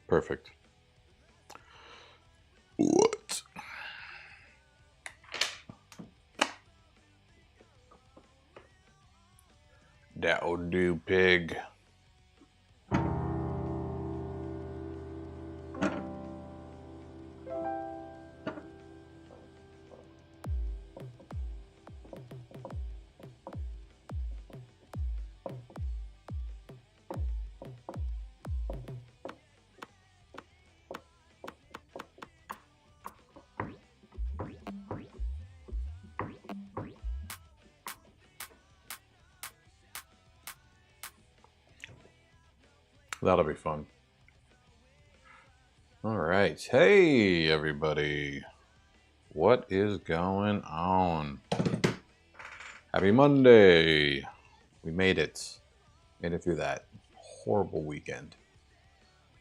Perfect. What? That'll do, pig. That'll be fun. All right. Hey, everybody. What is going on? Happy Monday. We made it. Made it through that horrible weekend.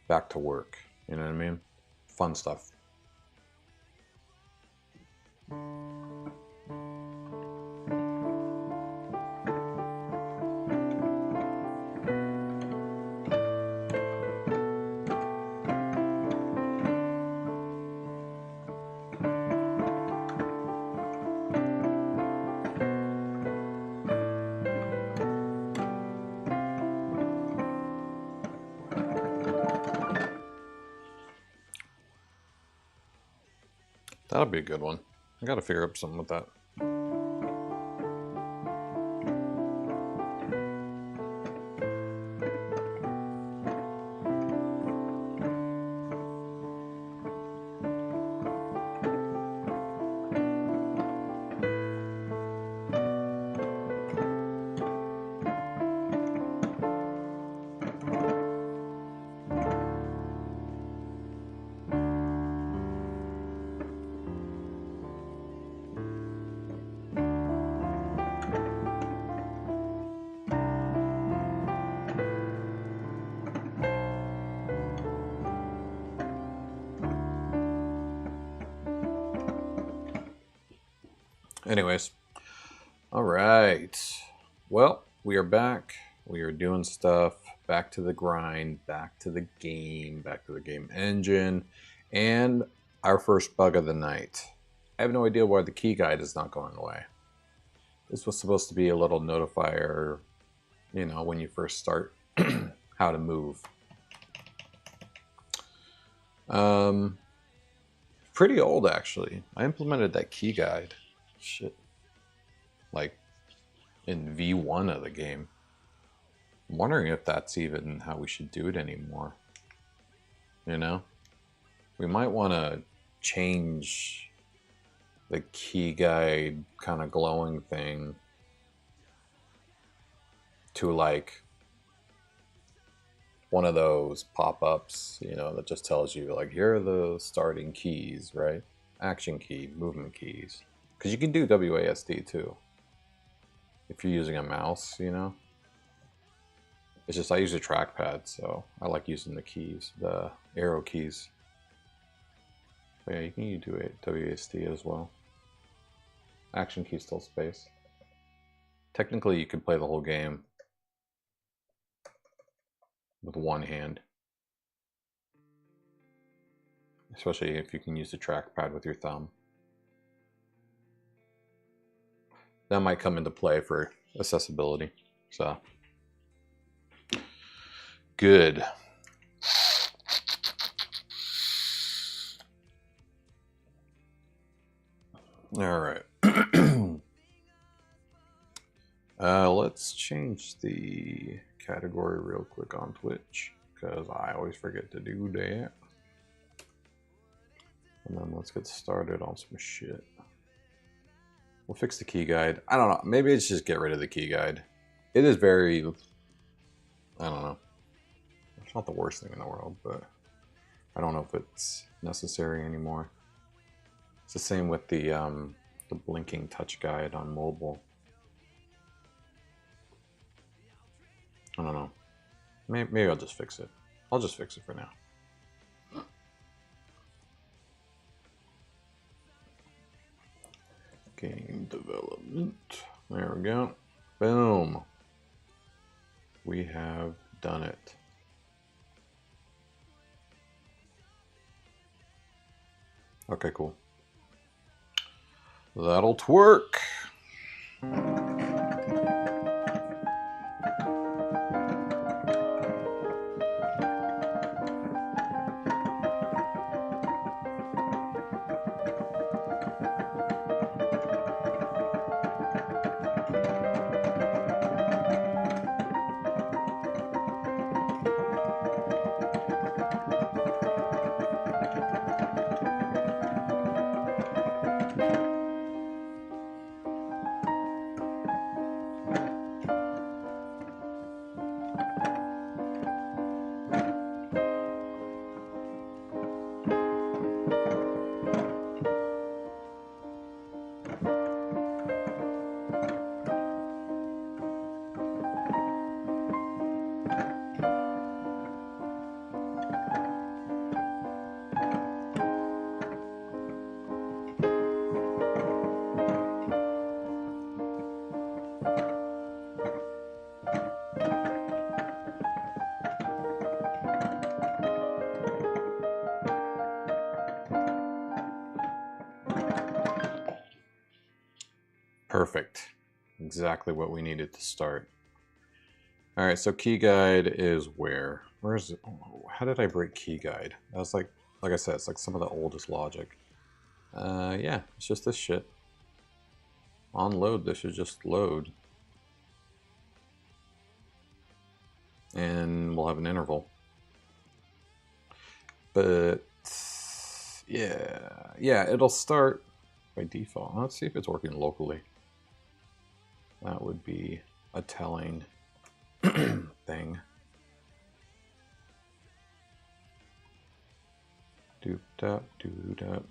Back to work. You know what I mean? Fun stuff. That'll be a good one. I gotta figure out something with that. Anyways, all right. Well, we are back. We are doing stuff. Back to the grind. Back to the game. Back to the game engine. And our first bug of the night. I have no idea why the key guide is not going away. This was supposed to be a little notifier, you know, when you first start, how to move. Pretty old, actually. I implemented that key guide. Shit. Like in V1 of the game. I'm wondering if that's even how we should do it anymore. You know? We might want to change the key guide kind of glowing thing to like one of those pop-ups, you know, that just tells you like, here are the starting keys, right? Action key, movement keys. Because you can do WASD too. If you're using a mouse, you know. It's just I use a trackpad, so I like using the keys, the arrow keys. But yeah, you can do it WASD as well. Action key still space. Technically, you can play the whole game with one hand. Especially if you can use the trackpad with your thumb. That might come into play for accessibility. So, good. All right. Let's change the category real quick on Twitch because I always forget to do that. And then let's get started on some shit. We'll fix the key guide. I don't know. Maybe it's just get rid of the key guide. It is very, I don't know. It's not the worst thing in the world, but I don't know if it's necessary anymore. It's the same with the blinking touch guide on mobile. I don't know. Maybe I'll just fix it. I'll just fix it for now. Game development. There we go. Boom. We have done it. Okay, cool. That'll twerk. Perfect. Exactly what we needed to start. All right, so key guide is where? Where is it? Oh, how did I break key guide? That's like I said, it's like some of the oldest logic. Yeah, it's just this shit. On load, this should just load. And we'll have an interval. But yeah, it'll start by default. Let's see if it's working locally. That would be a telling thing. Doop dap doo dap.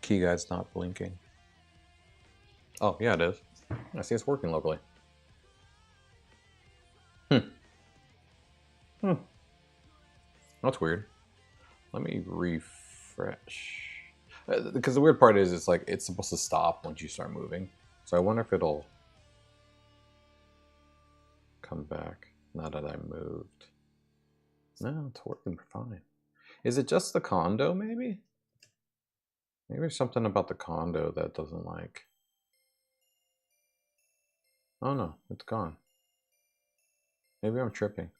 Key guide's not blinking. Oh, yeah, it is. I see it's working locally. That's weird. Let me refresh. Because the weird part is it's like it's supposed to stop once you start moving. So I wonder if it'll come back now that I moved. No, it's working fine. Is it just the condo, maybe? Maybe there's something about the condo that doesn't like... Oh no, it's gone. Maybe I'm tripping.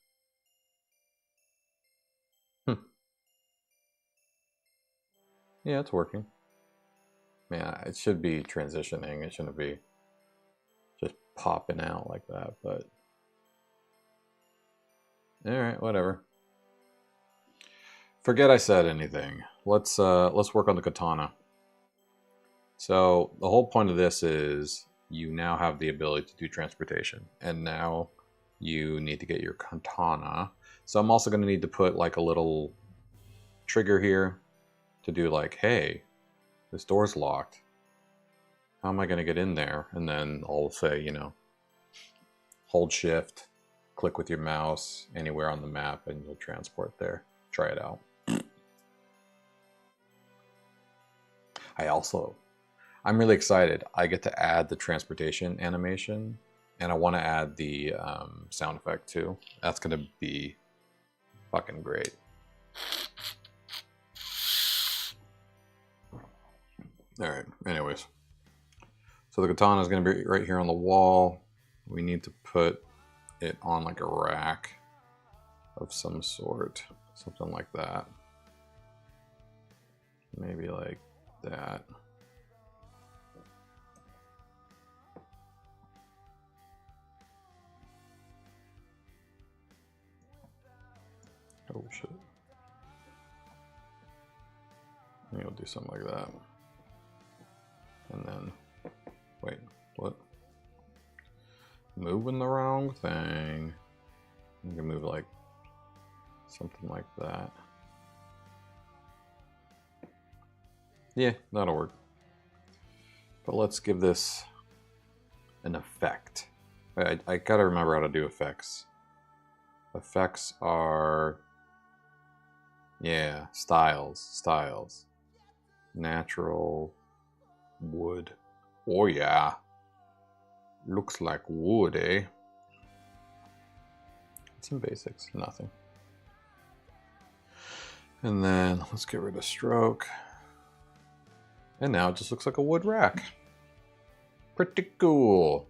Yeah, it's working. Yeah, it should be transitioning. It shouldn't be just popping out like that, but... Alright, whatever. Forget I said anything. Let's work on the katana. So the whole point of this is you now have the ability to do transportation, and now you need to get your katana. So I'm also going to need to put like a little trigger here to do like, hey, this door's locked. How am I going to get in there? And then I'll say, you know, hold shift, click with your mouse anywhere on the map, and you'll transport there. Try it out. I'm really excited. I get to add the transportation animation, and I want to add the sound effect too. That's going to be fucking great. All right, anyways. So the katana is going to be right here on the wall. We need to put it on like a rack of some sort. Something like that. Maybe like that. Oh shit. Maybe I'll do something like that. And then, wait, what? Moving the wrong thing. You can move like something like that. Yeah, that'll work. But let's give this an effect. I gotta remember how to do effects. Effects are, yeah, styles. Natural, wood. Oh yeah. Looks like wood, eh? Some basics, nothing. And then let's get rid of stroke. And now it just looks like a wood rack. Pretty cool.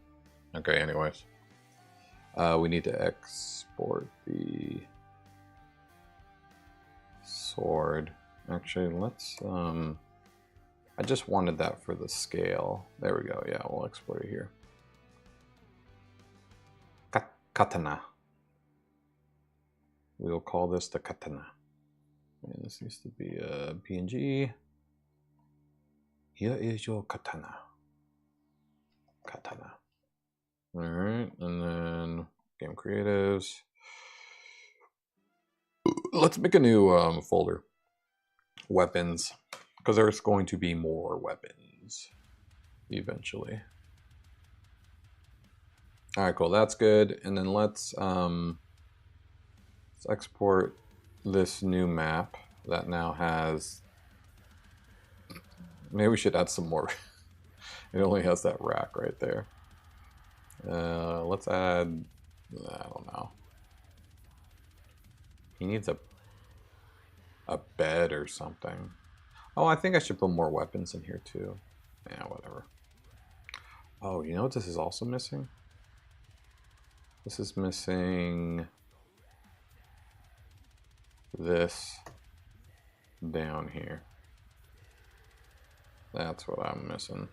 Okay, anyways. We need to export the sword. Actually, let's, I just wanted that for the scale. There we go. Yeah, we'll export it here. Katana. We'll call this the katana. And this needs to be a PNG. Here is your katana. Katana. All right, and then game creatives. Let's make a new folder. Weapons, because there's going to be more weapons eventually. All right, cool. That's good. And then let's export this new map that now has. Maybe we should add some more. It only has that rack right there. Let's add. I don't know. He needs a bed or something. Oh, I think I should put more weapons in here too. Yeah, whatever. Oh, you know what this is also missing? This is missing this down here. That's what I'm missing.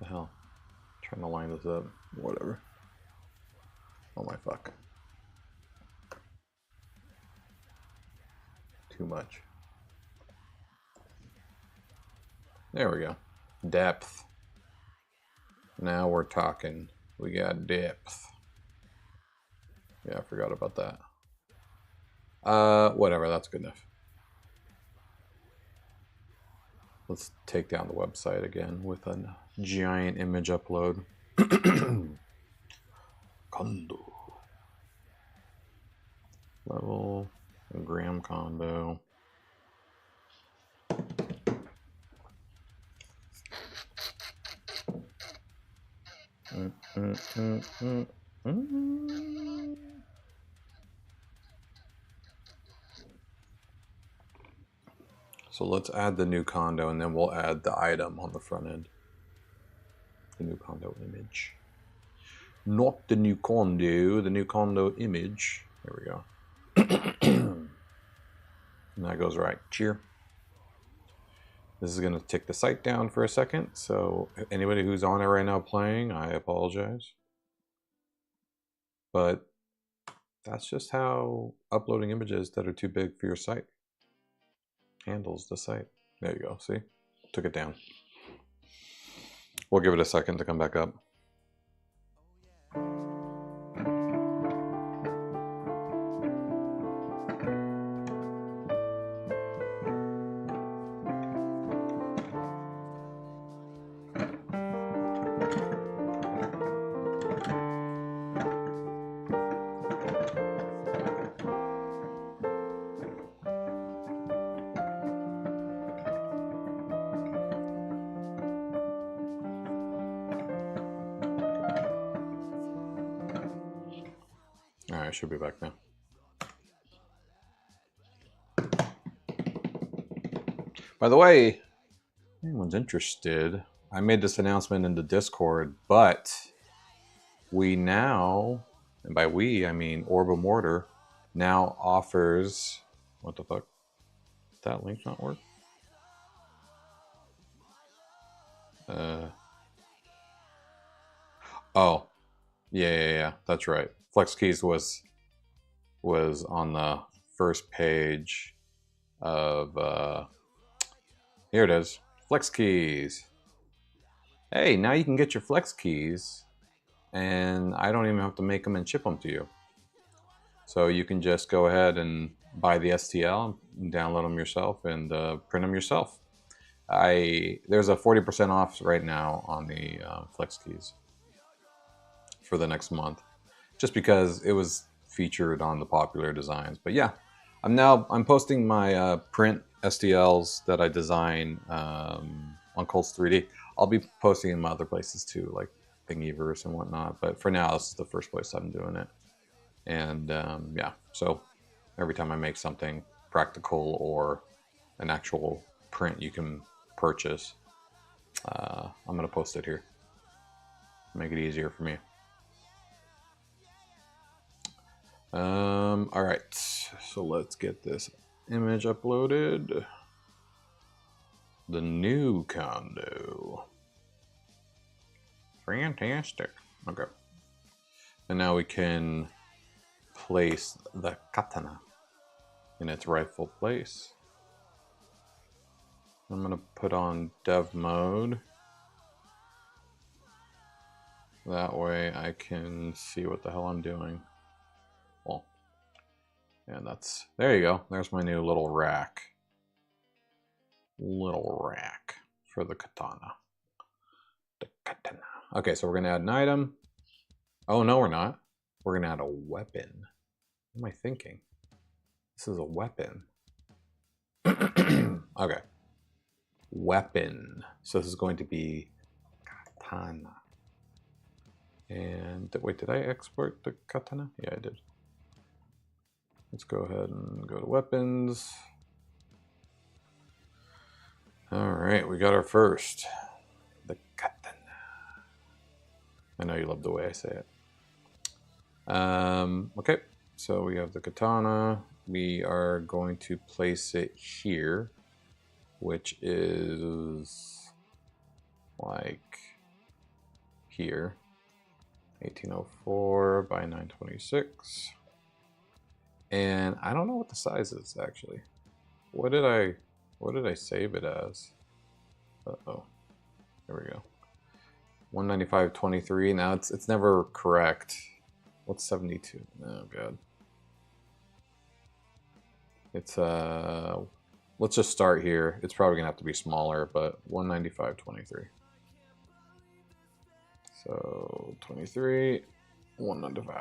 The hell? Trying to line this up. Whatever. Oh my fuck. Too much. There we go. Depth. Now we're talking. We got depth. Yeah, I forgot about that. Whatever, that's good enough. Let's take down the website again with a giant image upload. Condo. Level, gram condo. So let's add the new condo and then we'll add the item on the front end. The new condo image. Not the new condo, the new condo image. There we go. And that goes right. Cheer. This is going to take the site down for a second. So anybody who's on it right now playing, I apologize. But that's just how uploading images that are too big for your site handles the site. There you go. See? Took it down. We'll give it a second to come back up. All right, I should be back now. By the way, if anyone's interested, I made this announcement in the Discord, but we now, and by we, I mean Orbem Order, now offers, what the fuck? Did that link not work? Oh, yeah. That's right. Flex keys was on the first page of here it is. Flex keys. Hey, now you can get your flex keys, and I don't even have to make them and ship them to you. So you can just go ahead and buy the STL, download them yourself, and print them yourself. There's a 40% off right now on the flex keys for the next month, just because it was featured on the popular designs. But yeah, I'm posting my print STLs that I design on Colts 3D. I'll be posting in my other places too, like Thingiverse and whatnot. But for now, this is the first place I'm doing it. And yeah, so every time I make something practical or an actual print you can purchase, I'm going to post it here. Make it easier for me. All right, so let's get this image uploaded. The new condo. Fantastic. Okay. And now we can place the katana in its rightful place. I'm going to put on dev mode. That way I can see what the hell I'm doing. Well, and there you go. There's my new little rack. Little rack for the katana. The katana. Okay, so we're going to add an item. Oh, no, we're not. We're going to add a weapon. What am I thinking? This is a weapon. Okay. Weapon. So this is going to be katana. And wait, did I export the katana? Yeah, I did. Let's go ahead and go to weapons. All right, we got our first. The katana. I know you love the way I say it. Okay, so we have the katana. We are going to place it here, which is like here. 1804 by 926. And I don't know what the size is actually. What did I save it as? Uh-oh. There we go. 195.23. Now it's never correct. What's 72? Oh god. It's let's just start here. It's probably gonna have to be smaller, but 195.23. So 23, 195,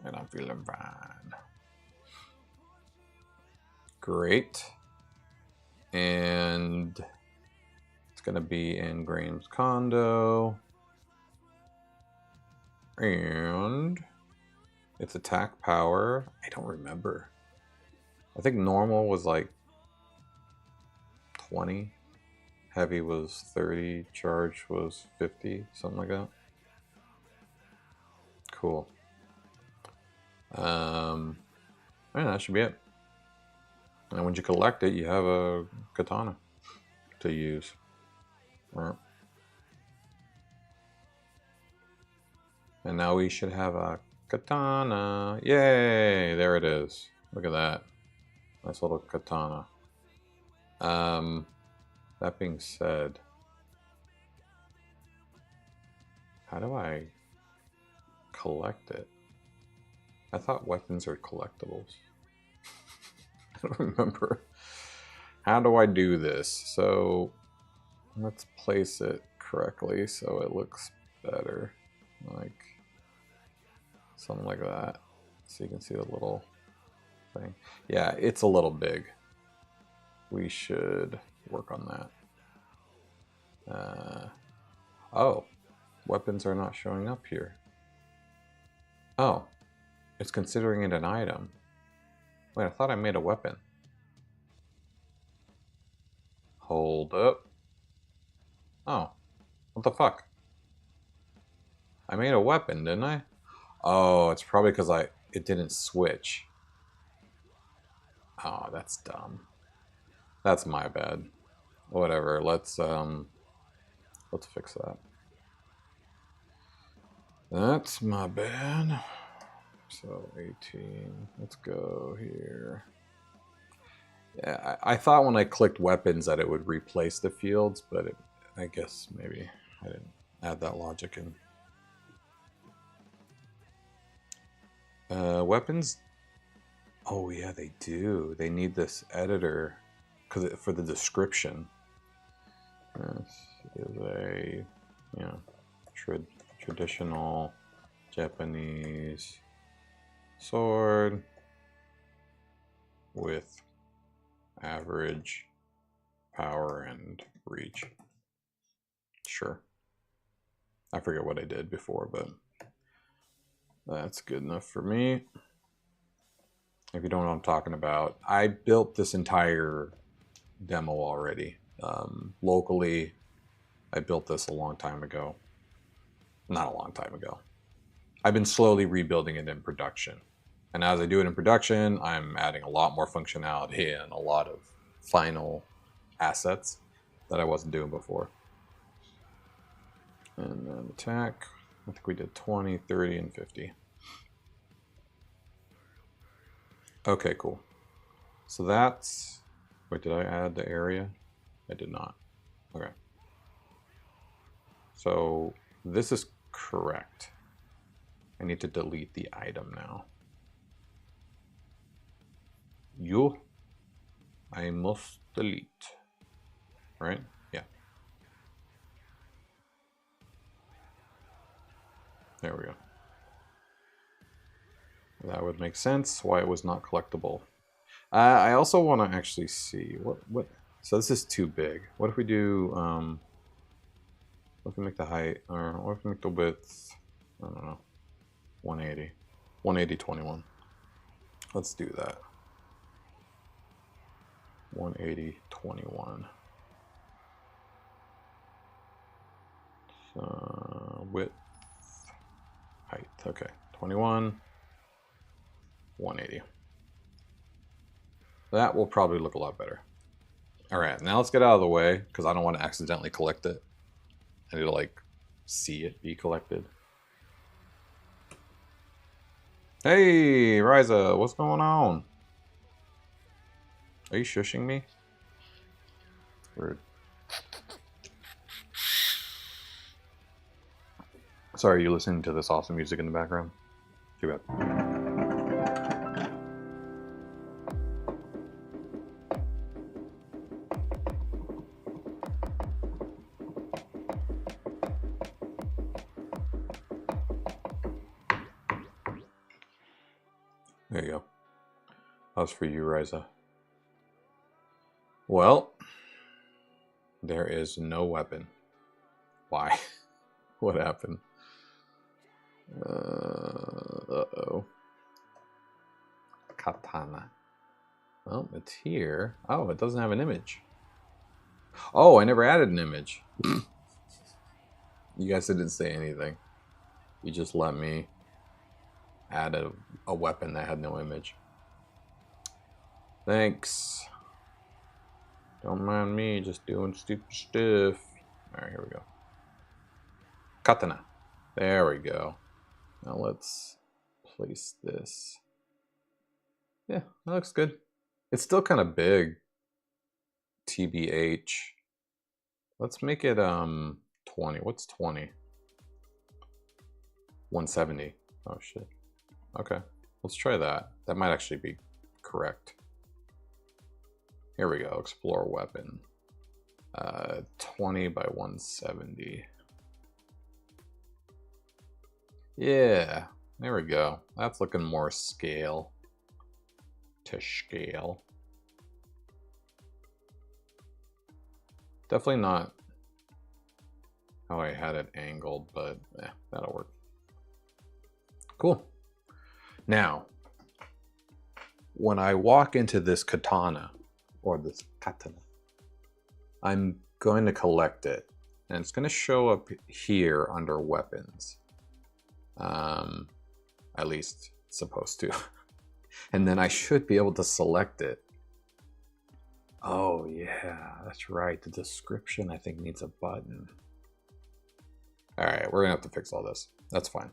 and I'm feeling fine. Great. And it's gonna be in Graham's condo. And its attack power, I don't remember. I think normal was like 20. Heavy was 30. Charge was 50. Something like that. Cool. Yeah, that should be it. And when you collect it, you have a katana to use. Right. And now we should have a katana. Yay! There it is. Look at that. Nice little katana. That being said, how do I collect it? I thought weapons are collectibles. I don't remember. How do I do this? So let's place it correctly so it looks better. Like something like that. So you can see the little thing. Yeah, it's a little big. We should work on that. Oh, weapons are not showing up here. Oh, it's considering it an item. Wait, I thought I made a weapon. Hold up. Oh, what the fuck? I made a weapon, didn't I? Oh, it's probably because it didn't switch. Oh, that's dumb. That's my bad. Whatever, let's Let's fix that. That's my bad. So 18, let's go here. Yeah, I thought when I clicked weapons that it would replace the fields, but I guess maybe I didn't add that logic in. Weapons. Oh yeah, they do. They need this editor for the description. This is a traditional Japanese sword with average power and reach. Sure. I forget what I did before, but that's good enough for me. If you don't know what I'm talking about, I built this entire demo already. Locally, I built this a long time ago. Not a long time ago. I've been slowly rebuilding it in production. And as I do it in production, I'm adding a lot more functionality and a lot of final assets that I wasn't doing before. And then attack, I think we did 20, 30, and 50. Okay, cool. So that's, wait, did I add the area? I did not. Okay. So this is correct. I need to delete the item now. I must delete, right? Yeah. There we go. That would make sense why it was not collectible. I also want to actually see what. So this is too big. What if we do? What if we make the height, or what if we make the width? I don't know. 180, 180, 21. Let's do that. 180, 21. So width, height. Okay, 21, 180. That will probably look a lot better. All right, now let's get out of the way because I don't want to accidentally collect it. I need to like see it be collected. Hey, Ryza, what's going on? Are you shushing me? Rude. Sorry, are you listening to this awesome music in the background? Too bad. There you go. How's for you, Ryza? Well, there is no weapon. Why? What happened? Uh-oh. Katana. Well, it's here. Oh, it doesn't have an image. Oh, I never added an image. You guys didn't say anything. You just let me add a weapon that had no image. Thanks. Don't mind me just doing stupid stuff. Alright, here we go. Katana. There we go. Now let's place this. Yeah, that looks good. It's still kind of big. TBH. Let's make it 20. What's 20? 170. Oh shit. Okay, let's try that. That might actually be correct. Here we go. Explore weapon. 20 by 170. Yeah, there we go. That's looking more scale to scale. Definitely not how I had it angled, but that'll work. Cool. Now, when I walk into this katana, or this katana, I'm going to collect it. And it's going to show up here under weapons. At least it's supposed to. And then I should be able to select it. Oh yeah, that's right. The description I think needs a button. All right, we're gonna have to fix all this. That's fine.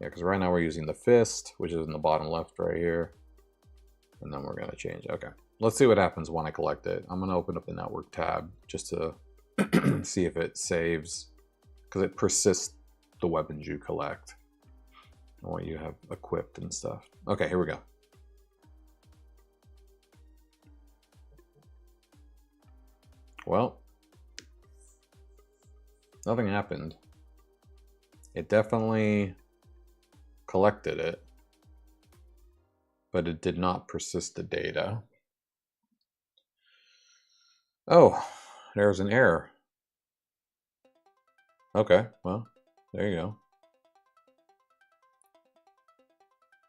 Yeah, because right now we're using the fist, which is in the bottom left right here. And then we're gonna change. Okay, let's see what happens when I collect it. I'm gonna open up the network tab just to see if it saves, because it persists the weapons you collect and what you have equipped and stuff. Okay, here we go. Well, nothing happened. It definitely collected it, but it did not persist the data. Oh, there's an error. Okay, well, there you go.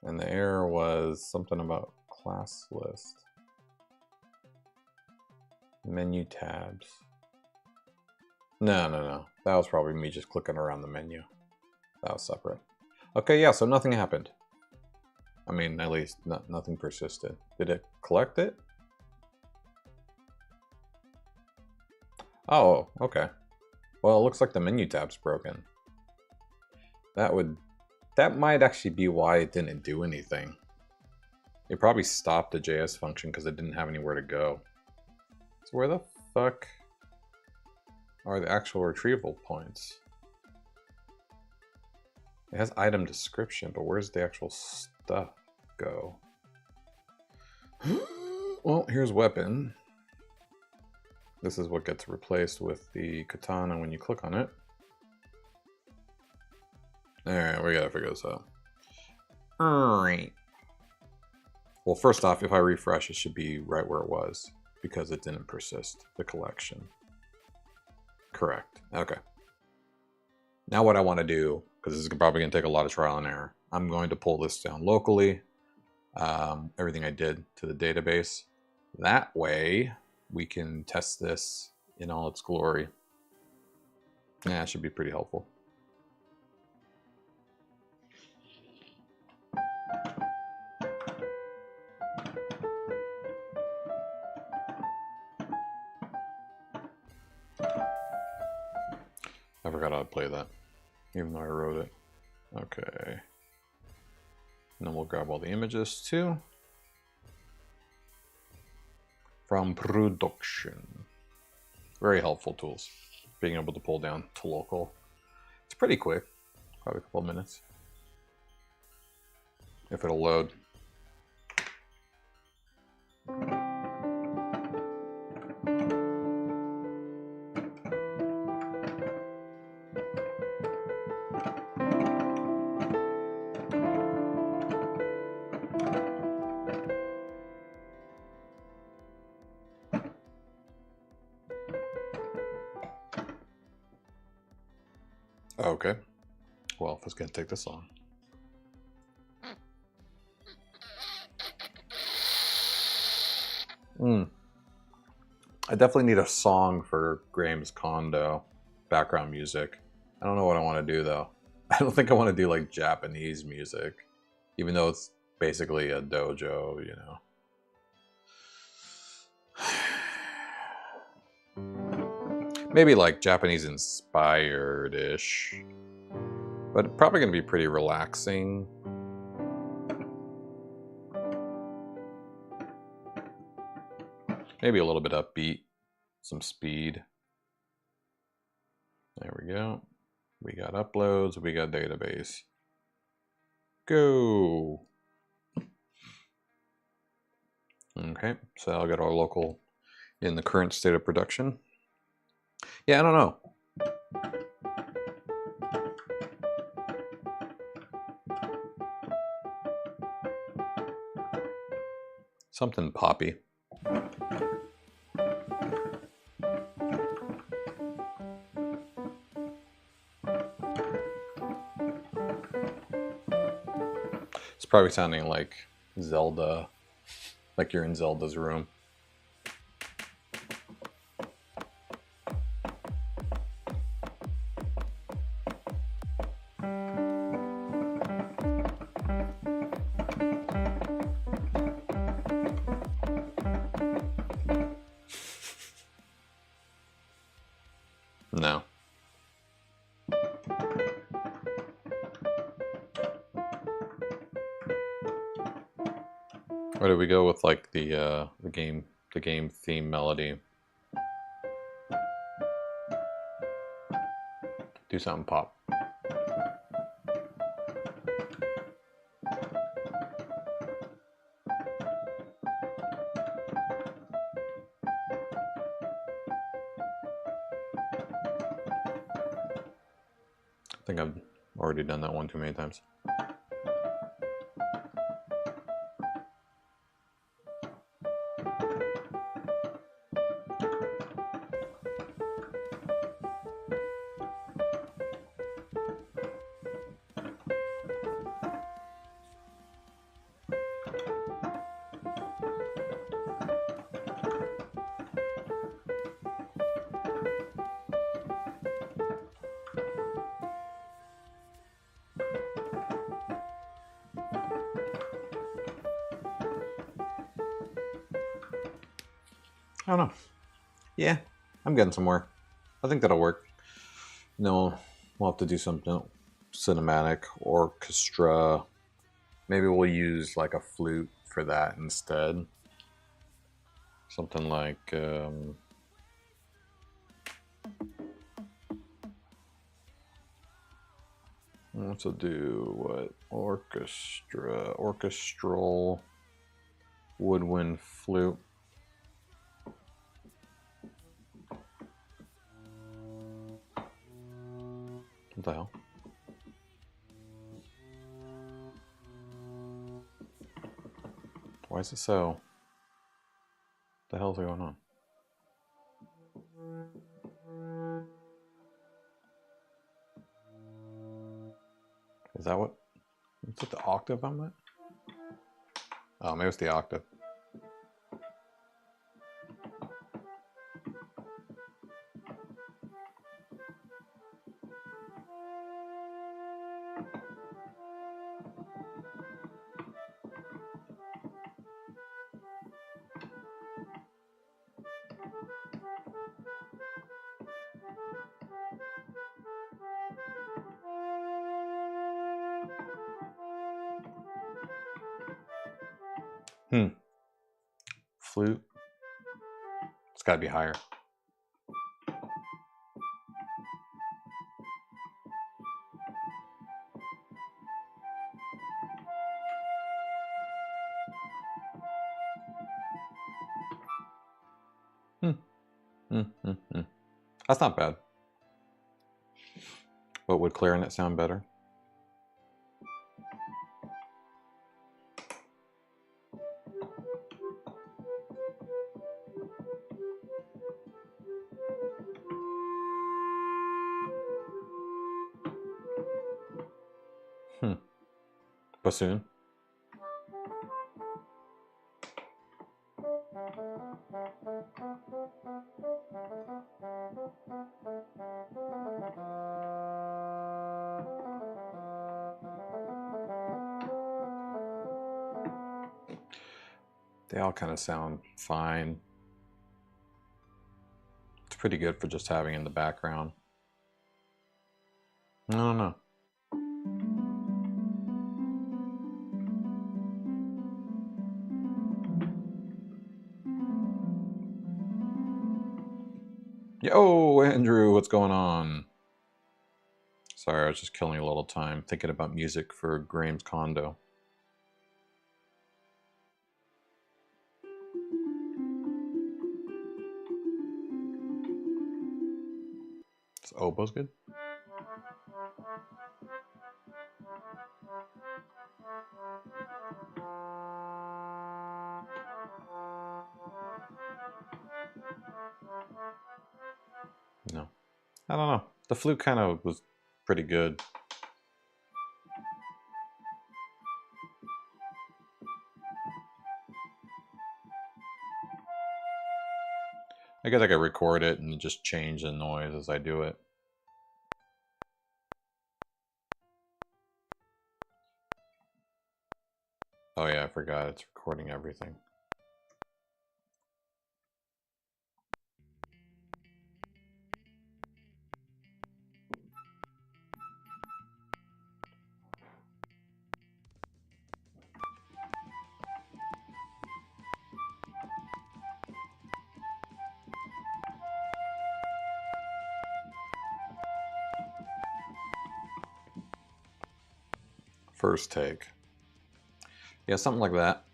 And the error was something about class list. Menu tabs. No. That was probably me just clicking around the menu. That was separate. Okay, yeah, so nothing happened. I mean, at least nothing persisted. Did it collect it? Oh, okay. Well, it looks like the menu tab's broken. That might actually be why it didn't do anything. It probably stopped the JS function because it didn't have anywhere to go. So where the fuck are the actual retrieval points? It has item description, but where's the actual stuff go? Well, here's weapon. This is what gets replaced with the katana when you click on it. Alright, we gotta figure this out. Alright. Well, first off, if I refresh, it should be right where it was, because it didn't persist the collection. Correct. Okay. Now what I want to do, because this is probably going to take a lot of trial and error, I'm going to pull this down locally, everything I did to the database. That way, we can test this in all its glory. Yeah, it should be pretty helpful. I forgot how to play that, even though I wrote it. Okay. And then we'll grab all the images too. From production. Very helpful tools. Being able to pull down to local. It's pretty quick, probably a couple of minutes. If it'll load. Okay. Well, if it's going to take this long. I definitely need a song for Graham's condo background music. I don't know what I want to do though. I don't think I want to do like Japanese music, even though it's basically a dojo, you know. Maybe like Japanese inspired-ish, but probably gonna be pretty relaxing. Maybe a little bit upbeat, some speed. There we go. We got uploads, we got database. Go. Okay, so I'll get our local in the current state of production. Yeah, I don't know. Something poppy. It's probably sounding like Zelda, like you're in Zelda's room. No. Or do we go with like the game theme melody? Do something pop. I think I've already done that one too many times. I don't know. Yeah, I'm getting somewhere. I think that'll work. No, we'll have to do something cinematic, orchestra. Maybe we'll use like a flute for that instead. Something like let's do what? Orchestral woodwind flute. What the hell? Why is it so? What the hell's going on? Is that what? Is it the octave I'm at? Oh, maybe it's the octave. Flute. It's got to be higher. That's not bad. But would clarinet sound better? Bassoon. They all kind of sound fine. It's pretty good for just having in the background. I don't know. Yo, Andrew, what's going on? Sorry, I was just killing a little time thinking about music for Graham's condo. Is oboe's good? No. I don't know. The flute kind of was pretty good. I guess I could record it and just change the noise as I do it. Oh yeah, I forgot it's recording everything. first take. Yeah, something like that.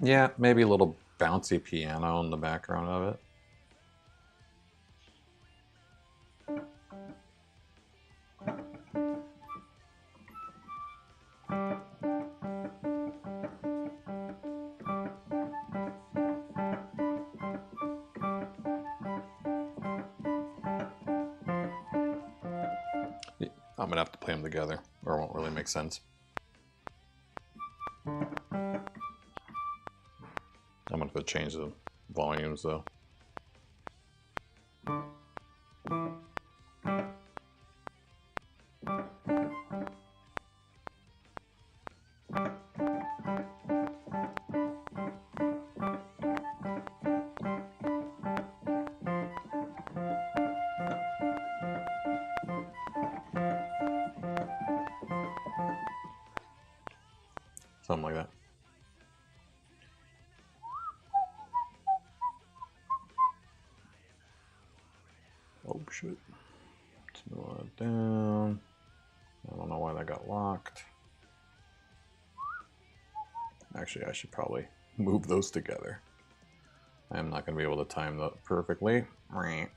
Yeah, maybe a little bouncy piano in the background of it. I'm gonna have to play them together, or it won't really make sense. I'm gonna have to change the volumes though. Something like that. Oh shit. Slow it down. I don't know why that got locked. Actually, I should probably move those together. I'm not going to be able to time that perfectly. All right.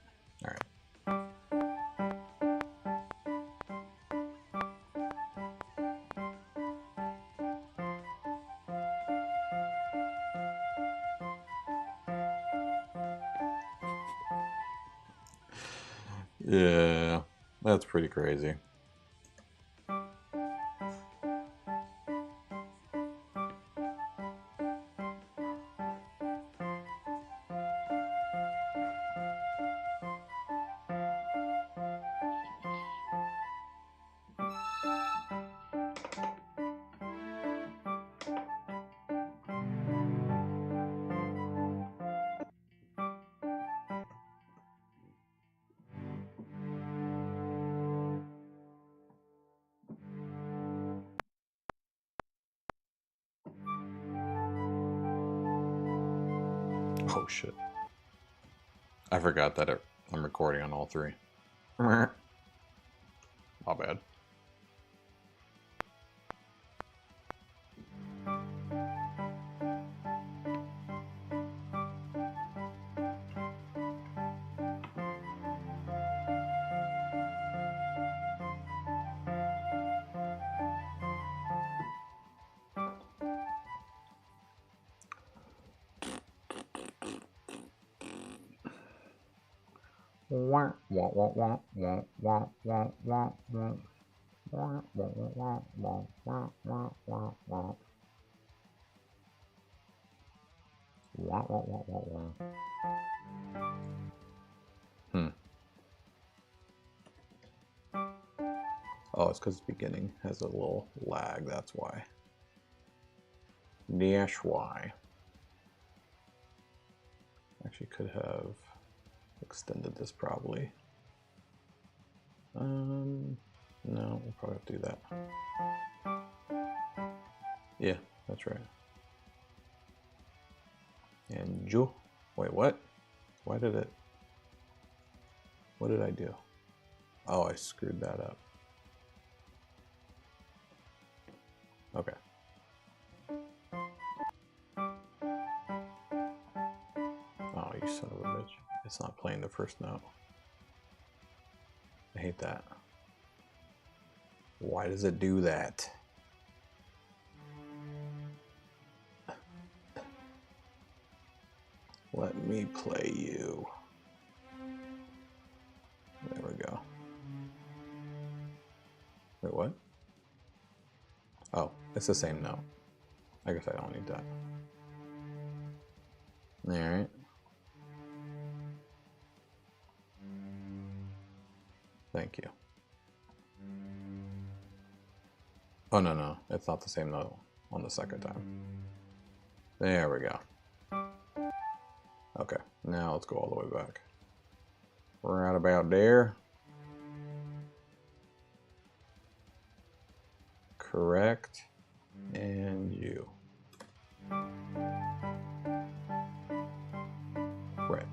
Yeah, that's pretty crazy. Oh shit. I forgot that I'm recording on all three. My bad. Oh, it's because the beginning has a little lag, that's why. Dash Y. Actually could have extended this probably. No, we'll probably have to do that. Yeah, that's right. And Joe. Wait, what? Why did it? What did I do? Oh, I screwed that up. Okay. Oh, you son of a bitch. It's not playing the first note. I hate that. Why does it do that? Let me play you. There we go. Wait, what? Oh, it's the same note. I guess I don't need that. Alright. Thank you. Oh, no, it's not the same note on the second time. There we go. Okay, now let's go all the way back. Right about there. Correct. And you. Right.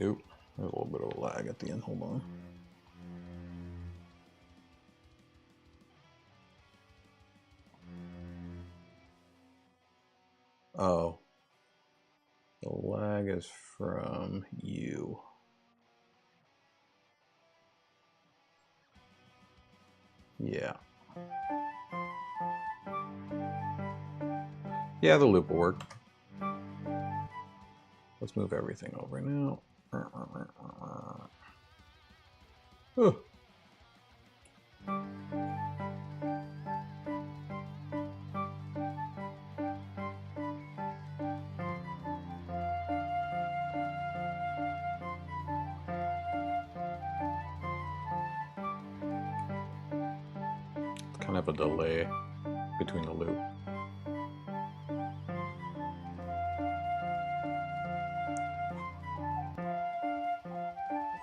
Oop, there's a little bit of a lag at the end. Hold on. Oh. The lag is from you. Yeah. Yeah, the loop will work. Let's move everything over now. Oh. Kind of a delay between the loop.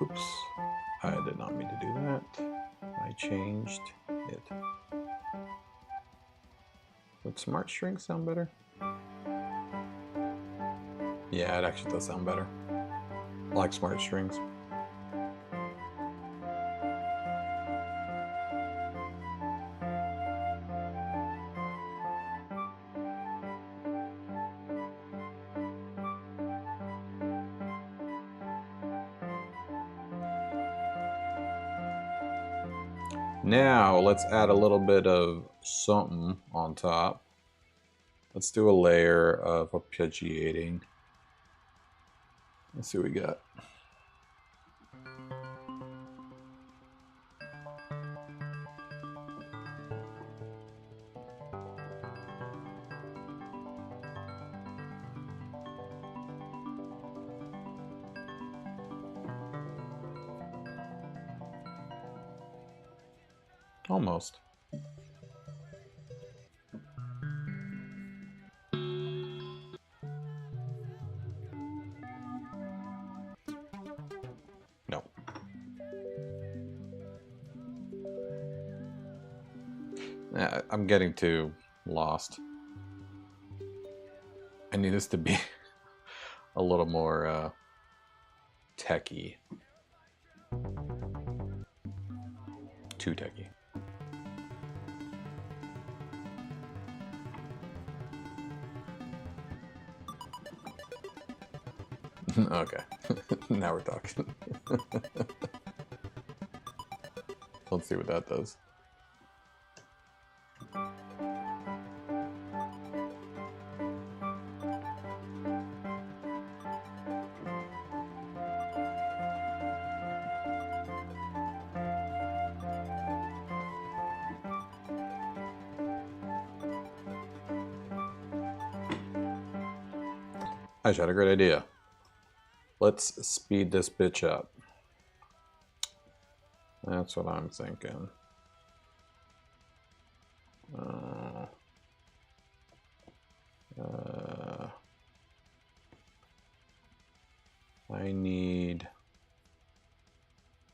Oops, I did not mean to do that. I changed it. Would smart strings sound better? Yeah, it actually does sound better. I like smart strings. Now let's add a little bit of something on top. Let's do a layer of arpeggiating. Let's see what we got. Almost. No. I'm getting too lost. I need this to be a little more techie. Too techie. Okay, now we're talking. Let's see what that does. I just had a great idea. Let's speed this bitch up. That's what I'm thinking. I need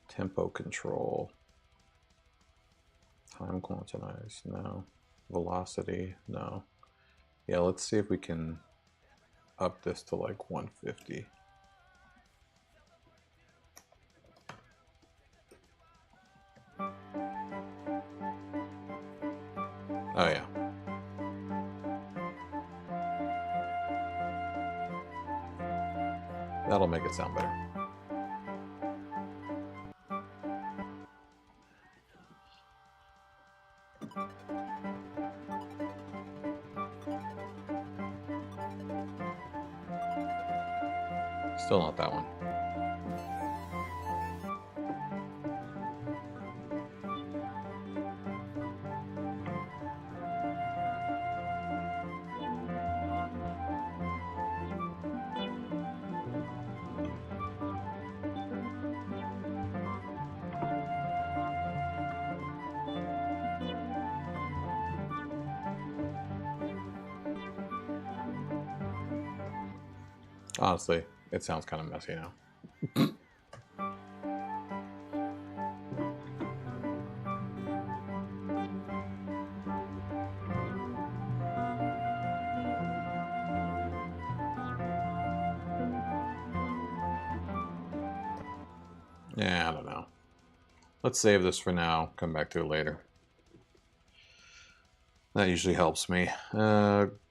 tempo control. Time quantized, no. Velocity, no. Yeah, let's see if we can up this to like 150. Oh yeah. That'll make it sound better. Still not that one. Honestly, it sounds kind of messy now. Yeah, I don't know. Let's save this for now. Come back to it later. That usually helps me.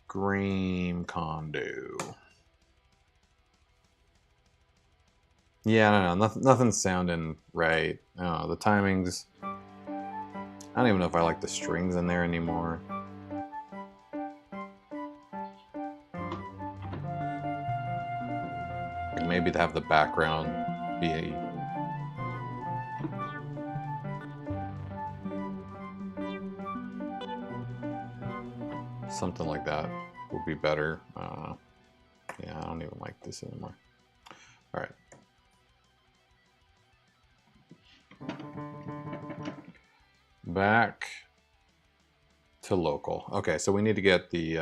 Green condo. Yeah, I don't know. Nothing's sounding right. I don't know. The timings. I don't even know if I like the strings in there anymore. Like maybe to have the background be something like that would be better. I don't know. Yeah, I don't even like this anymore. All right. Back to local. Okay, so we need to get the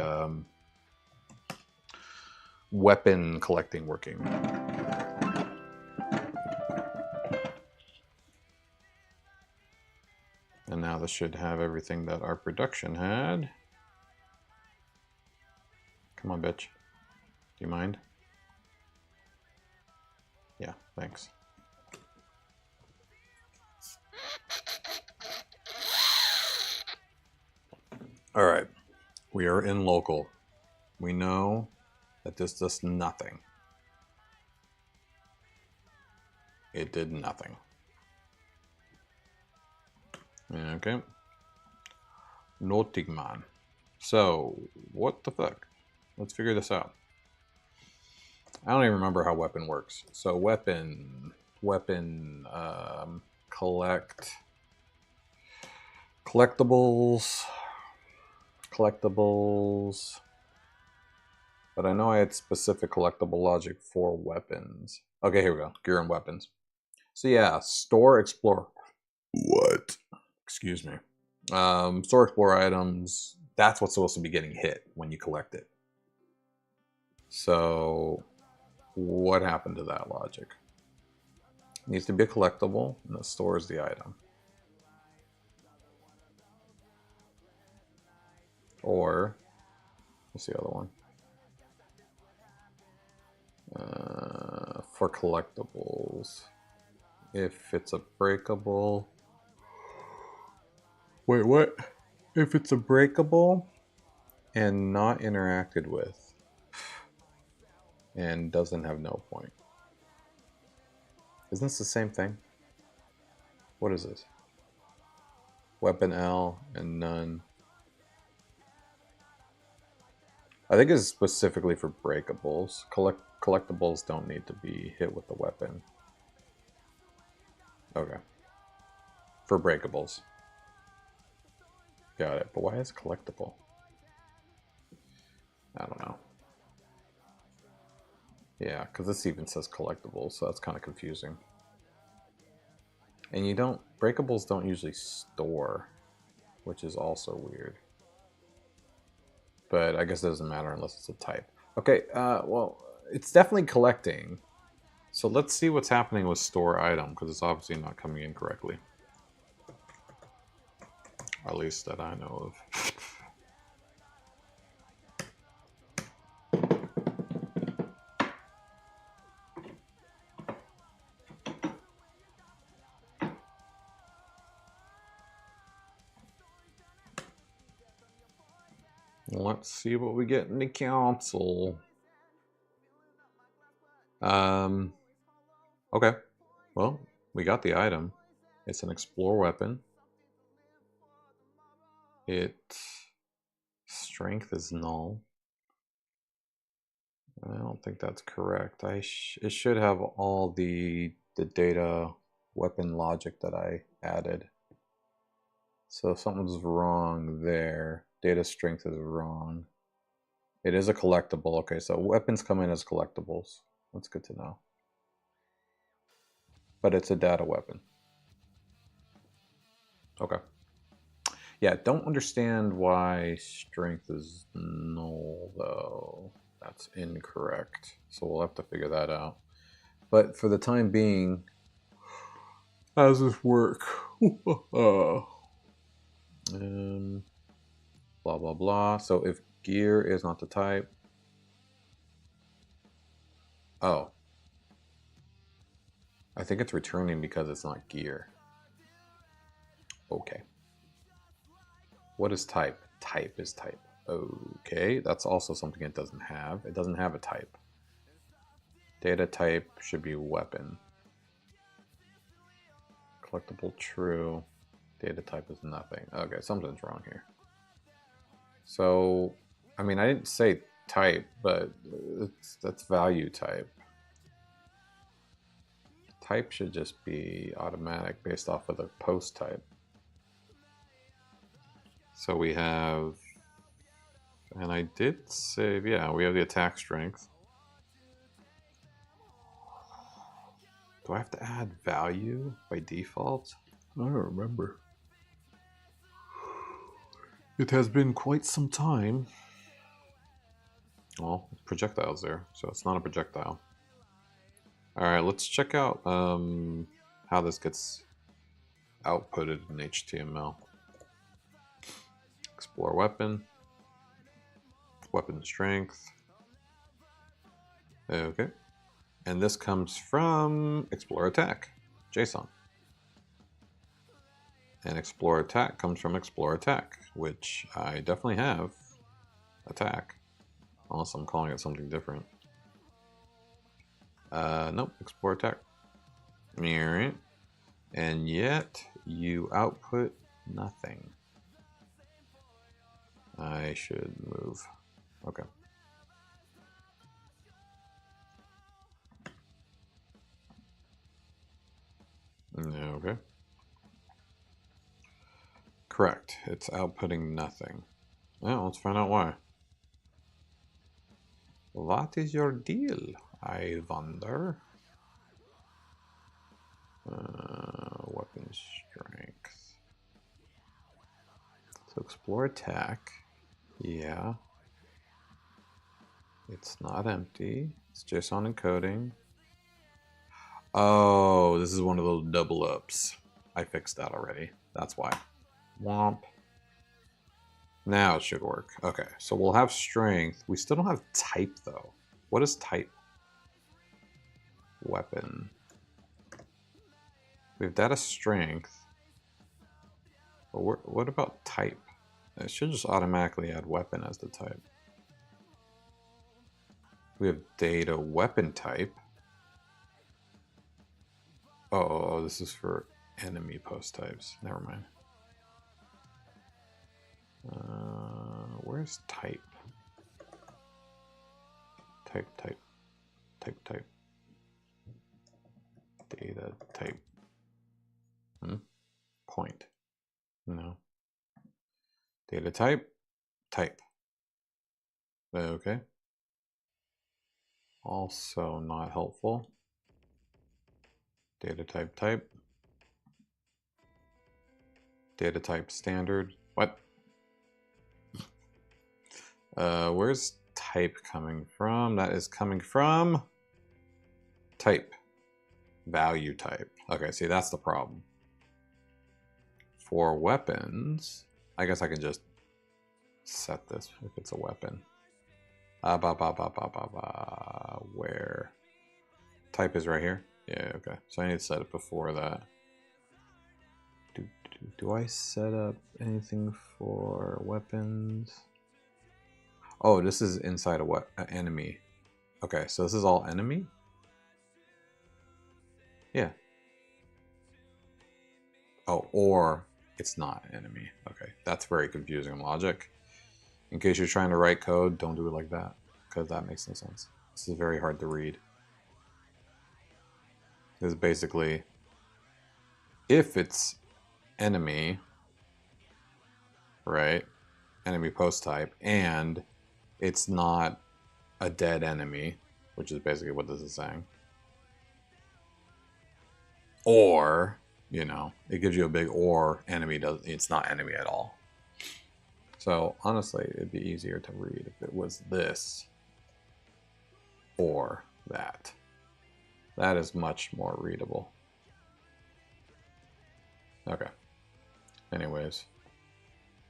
weapon collecting working. And now this should have everything that our production had. Come on, bitch. Do you mind? Yeah, thanks. All right, we are in local. We know that this does nothing. It did nothing. Okay. Nothing, man. So, what the fuck? Let's figure this out. I don't even remember how weapon works. So weapon, collectibles. But I know I had specific collectible logic for weapons. Okay, here we go. Gear and weapons. So yeah, store, explore. What? Excuse me. Store, explore items. That's what's supposed to be getting hit when you collect it. So what happened to that logic? It needs to be a collectible, and it stores the item. Or, what's the other one? For collectibles, if it's a breakable. Wait, what? If it's a breakable and not interacted with and doesn't have no point. Isn't this the same thing? What is this? Weapon L and none. I think it's specifically for breakables. Collectibles don't need to be hit with the weapon. Okay. For breakables. Got it. But why is collectible? I don't know. Yeah, because this even says collectibles, so that's kind of confusing. And breakables don't usually store, which is also weird. But I guess it doesn't matter unless it's a type. Okay, well, it's definitely collecting. So let's see what's happening with store item, because it's obviously not coming in correctly. At least that I know of. Let's see what we get in the console. Okay. Well, we got the item. It's an explore weapon. strength is null. I don't think that's correct. It should have all the data weapon logic that I added. So something's wrong there. Data strength is wrong. It is a collectible. Okay, so weapons come in as collectibles. That's good to know. But it's a data weapon. Okay. Yeah, don't understand why strength is null, though. That's incorrect. So we'll have to figure that out. But for the time being, how does this work? Blah, blah, blah. So if gear is not the type. Oh. I think it's returning because it's not gear. Okay. What is type? Type is type. Okay, that's also something it doesn't have. It doesn't have a type. Data type should be weapon. Collectible true. Data type is nothing. Okay, something's wrong here. So, I mean, I didn't say type, but that's value type. Type should just be automatic based off of the post type. So we have, and I did save, yeah, we have the attack strength. Do I have to add value by default? I don't remember. It has been quite some time. Well, projectile's there, so it's not a projectile. Alright, let's check out how this gets outputted in HTML. Explore weapon. Weapon strength. Okay. And this comes from explore attack, JSON. And explore attack comes from explore attack, which I definitely have attack, unless I'm calling it something different. Nope, explore attack. Alright. And yet you output nothing. I should move. Okay. Okay. Correct. It's outputting nothing. Well, let's find out why. What is your deal, I wonder? Weapon strength. So explore attack. Yeah. It's not empty. It's JSON encoding. Oh, this is one of those double ups. I fixed that already. That's why. Womp. Now it should work. Okay, so we'll have strength. We still don't have type, though. What is type? Weapon. We have data strength. But what about type? It should just automatically add weapon as the type. We have data weapon type. Oh, this is for enemy post types. Never mind. Where's type? Type. Data type. Point. No. Data type. Okay. Also not helpful. Data type. Data type standard. What? Where's type coming from? That is coming from type. Value type. Okay, see, that's the problem. For weapons, I guess I can just set this if it's a weapon. Where? Type is right here. Yeah, okay. So I need to set it before that. Do I set up anything for weapons? Oh, this is inside a what? Enemy. Okay, so this is all enemy? Yeah. Oh, or it's not enemy. Okay, that's very confusing logic. In case you're trying to write code, don't do it like that, because that makes no sense. This is very hard to read. This is basically, if it's enemy, right? Enemy post type, and it's not a dead enemy, which is basically what this is saying. Or, you know, it gives you a big or, enemy does, it's not enemy at all. So honestly, it'd be easier to read if it was this or that. That is much more readable. Okay. Anyways,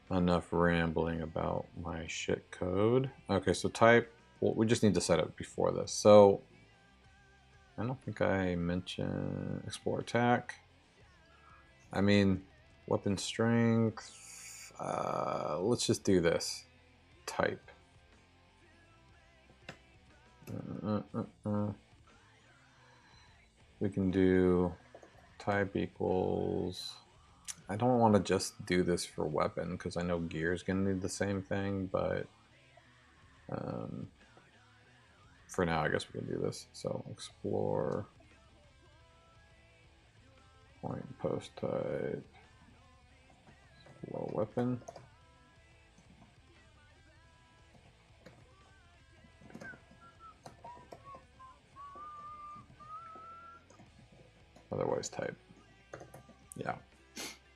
enough rambling about my shit code. Okay, so type, well, we just need to set it before this. So I don't think I mentioned explore attack. I mean, weapon strength. Let's just do this. Type. We can do type equals. I don't want to just do this for weapon because I know gear is going to need the same thing, but for now, I guess we can do this. So explore point post type. Low weapon. Otherwise type. Yeah.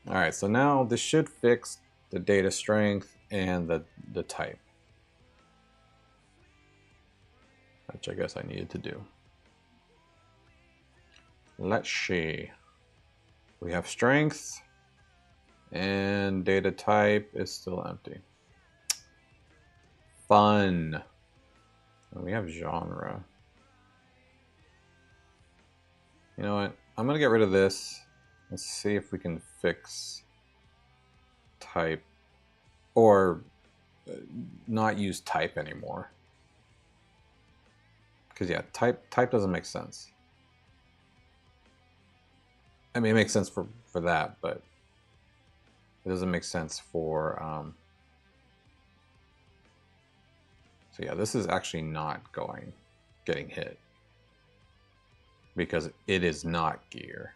All right, so now this should fix the data strength and the type, which I guess I needed to do. Let's see. We have strength and data type is still empty. Fun. And we have genre. You know what? I'm gonna get rid of this. Let's see if we can fix type or not use type anymore. Because yeah, type doesn't make sense. I mean, it makes sense for that, but it doesn't make sense for so yeah, this is actually not getting hit because it is not gear.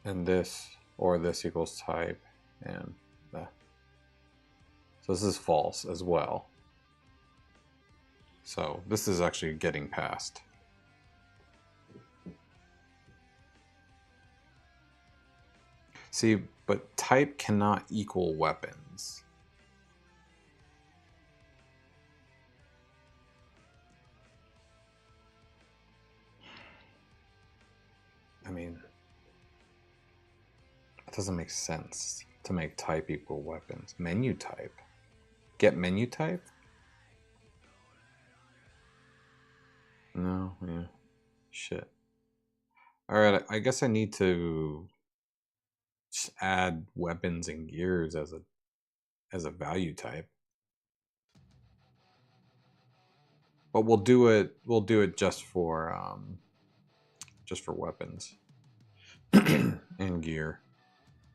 And this or this equals type and that. So this is false as well. So this is actually getting past. See, but type cannot equal weapons. I mean, it doesn't make sense to make type equal weapons. Menu type. Get menu type? No, yeah. Shit. Alright, I guess I need to just add weapons and gears as a value type. But we'll do it just for weapons and gear.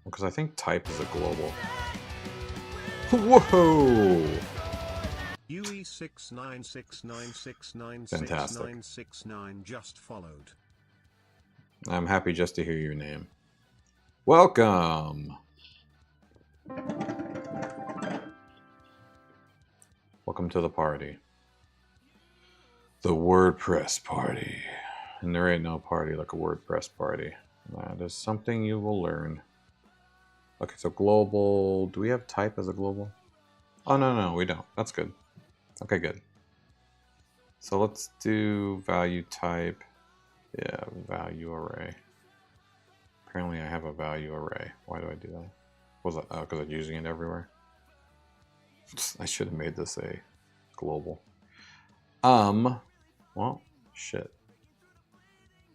Because I think type is a global. Whoa! UE6969696969 just followed. I'm happy just to hear your name. Welcome! Welcome to the party. The WordPress party. And there ain't no party like a WordPress party. That is something you will learn. Okay, so global. Do we have type as a global? Oh, no, we don't. That's good. Okay, good. So let's do value type. Yeah, value array. Apparently I have a value array. Why do I do that? Was that because I'm using it everywhere? I should have made this a global. Well, shit.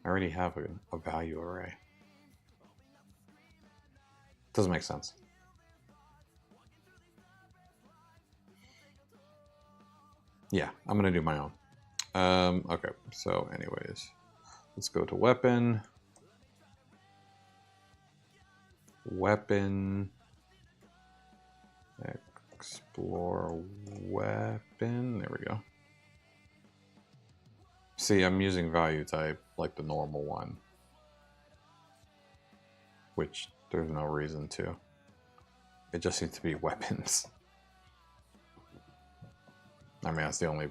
I already have a value array. Doesn't make sense. Yeah, I'm gonna do my own. Okay, so anyways, let's go to weapon. weapon, explore weapon. There we go. See, I'm using value type like the normal one, which there's no reason to. It just needs to be weapons. I mean, that's the only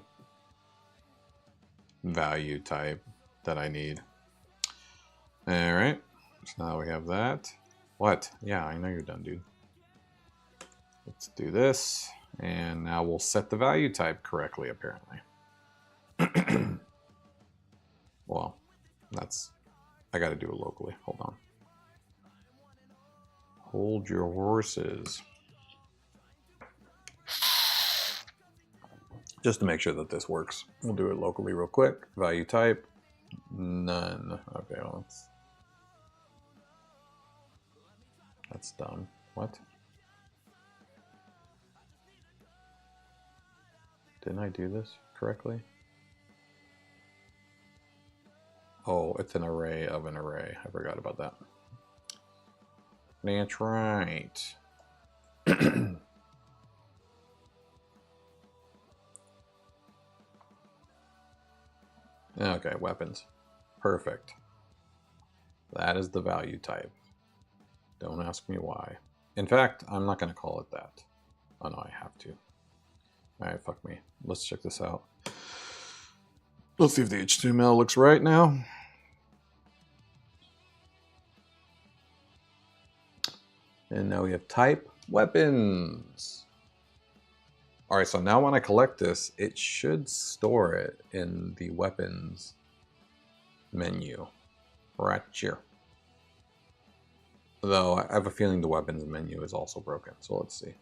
value type that I need. All right, so now we have that. What? Yeah, I know you're done, dude. Let's do this, and now we'll set the value type correctly, apparently. Well, I gotta do it locally. Hold on. Hold your horses. Just to make sure that this works, we'll do it locally real quick. Value type, none. Okay, well, that's dumb. What? Didn't I do this correctly? Oh, it's an array of an array. I forgot about that. That's right. Okay, weapons. Perfect. That is the value type. Don't ask me why. In fact, I'm not going to call it that. Oh no, I have to. Alright, fuck me. Let's check this out. Let's see if the HTML looks right now. And now we have type weapons. Alright, so now when I collect this, it should store it in the weapons menu right here. Though I have a feeling the weapons menu is also broken, so let's see.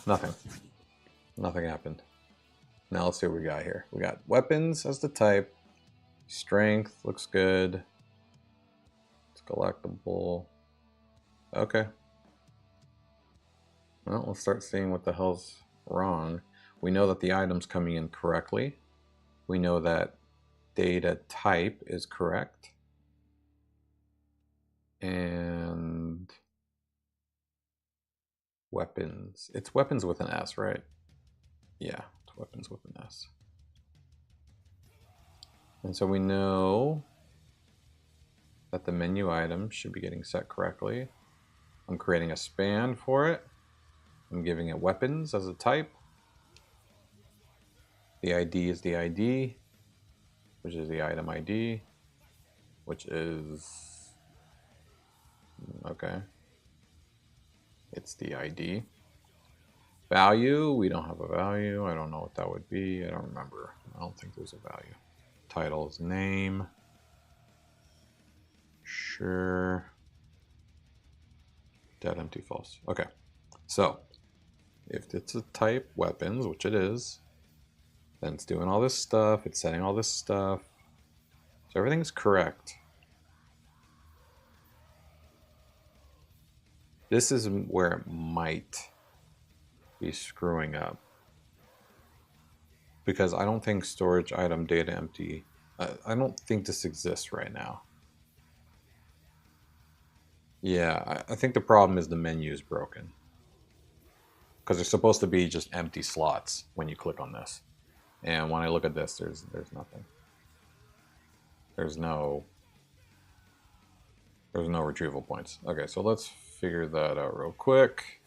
Nothing. Nothing happened. Now let's see what we got here. We got weapons as the type. Strength looks good. It's collectible. Okay. Well, let's start seeing what the hell's wrong. We know that the item's coming in correctly. We know that data type is correct. And weapons. It's weapons with an S, right? Yeah, it's weapons with an S. And so we know that the menu item should be getting set correctly. I'm creating a span for it. I'm giving it weapons as a type. The ID is the ID, which is the item ID, which is, okay, it's the ID. Value, we don't have a value. I don't know what that would be. I don't remember. I don't think there's a value. Title is name. Sure. Dead, empty, false. Okay. So if it's a type weapons, which it is, then it's doing all this stuff. It's setting all this stuff. So everything's correct. This is where it might be screwing up. Because I don't think storage item data empty, I don't think this exists right now. Yeah, I think the problem is the menu is broken. Because there's supposed to be just empty slots when you click on this. And when I look at this, there's nothing. There's no retrieval points. Okay, so let's figure that out real quick.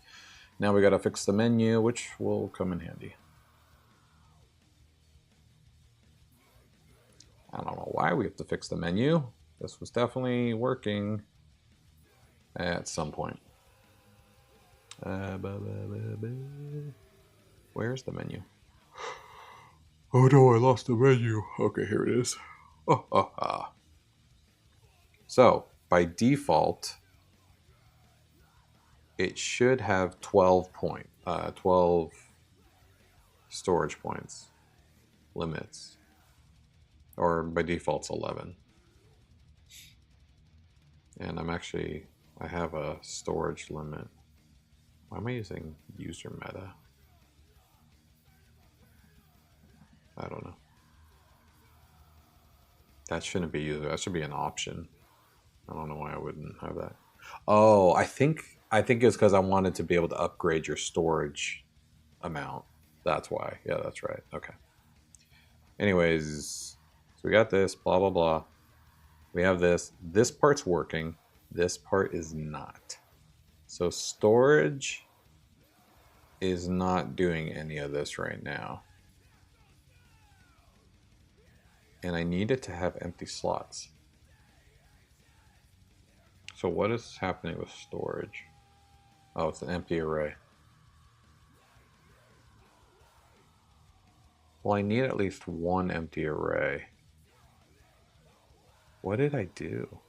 Now we gotta fix the menu, which will come in handy. I don't know why we have to fix the menu. This was definitely working at some point. Where's the menu? Oh no, I lost the menu. Okay, here it is. So, by default, it should have 12 storage points limits. Or by default, it's 11. And I have a storage limit. Why am I using user meta? I don't know. That shouldn't be used. That should be an option. I don't know why I wouldn't have that. Oh, I think it's because I wanted to be able to upgrade your storage amount. That's why. Yeah, that's right. Okay. Anyways, so we got this, blah blah blah. We have this. This part's working. This part is not. So storage is not doing any of this right now. And I need it to have empty slots. So what is happening with storage? Oh, it's an empty array. Well, I need at least one empty array. What did I do?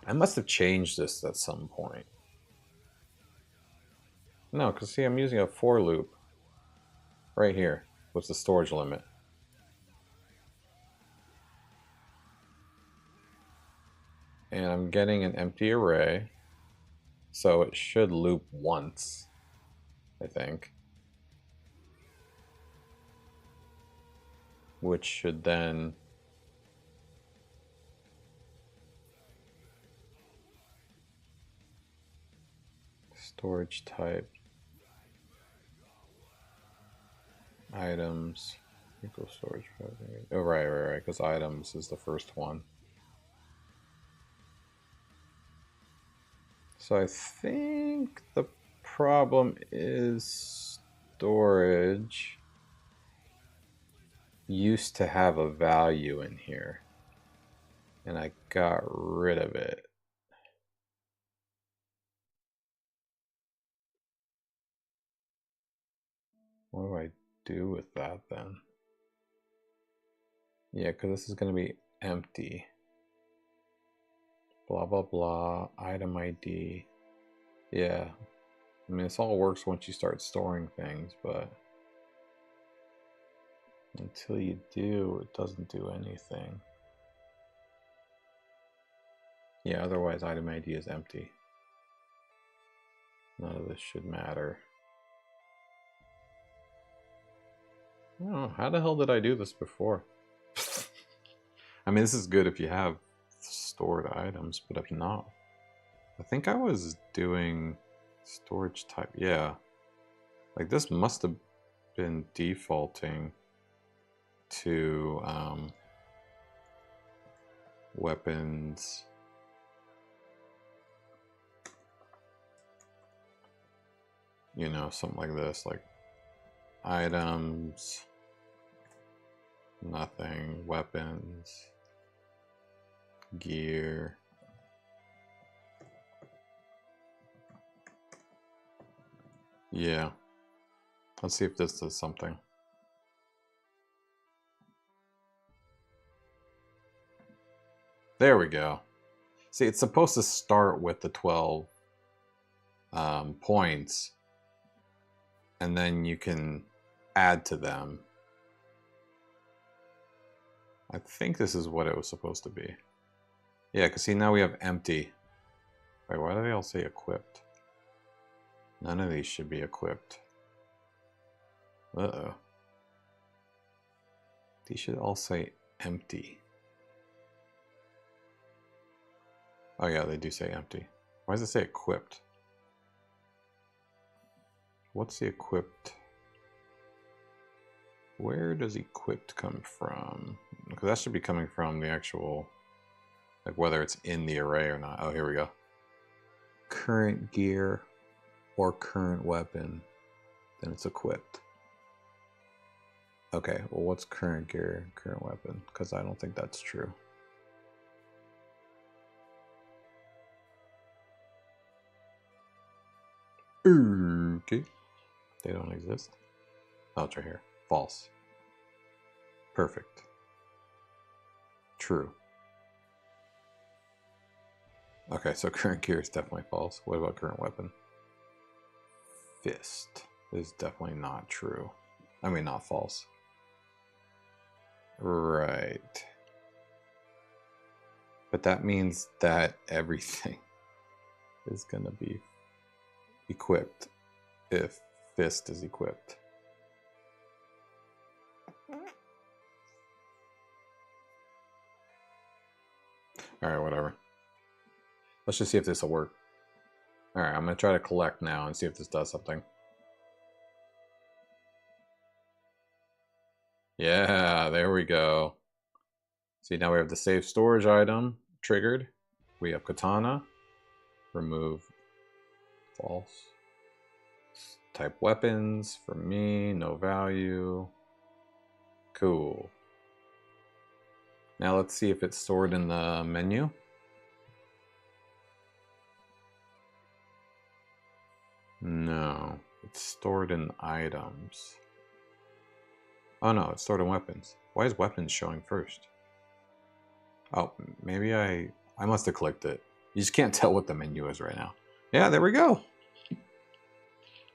I must have changed this at some point. No, because see, I'm using a for loop right here. What's the storage limit? And I'm getting an empty array. So it should loop once, I think. Which should then storage type items equals storage. Oh, right. Because items is the first one. So I think the problem is storage used to have a value in here, and I got rid of it. What do I do with that then? Yeah, because this is going to be empty. Blah, blah, blah. Item ID. Yeah. I mean, this all works once you start storing things, but until you do, it doesn't do anything. Yeah, otherwise item ID is empty. None of this should matter. Oh, how the hell did I do this before? I mean, this is good if you have stored items, but if not, I think I was doing storage type. Yeah, like this must have been defaulting to weapons. You know, something like this, like items, nothing, weapons, gear. Yeah. Let's see if this does something. There we go. See, it's supposed to start with the 12 points, and then you can add to them. I think this is what it was supposed to be. Yeah, because see, now we have empty. Wait, why do they all say equipped? None of these should be equipped. Uh-oh. These should all say empty. Oh yeah, they do say empty. Why does it say equipped? What's the equipped? Where does equipped come from? Because that should be coming from the actual, like whether it's in the array or not. Oh, here we go. Current gear or current weapon, then it's equipped. Okay, well what's current gear, current weapon? Because I don't think that's true. Okay. They don't exist. Oh, it's right here. False. Perfect. True. Okay, so current gear is definitely false. What about current weapon? Fist is definitely not true. I mean, not false. Right. But that means that everything is going to be equipped if fist is equipped. All right, whatever. Let's just see if this will work. All right, I'm going to try to collect now and see if this does something. Yeah, there we go. See, now we have the save storage item triggered. We have katana. Remove false. Type weapons for me, no value. Cool. Now let's see if it's stored in the menu. No, it's stored in items. Oh no, it's stored in weapons. Why is weapons showing first? Oh, maybe I must have clicked it. You just can't tell what the menu is right now. Yeah, there we go.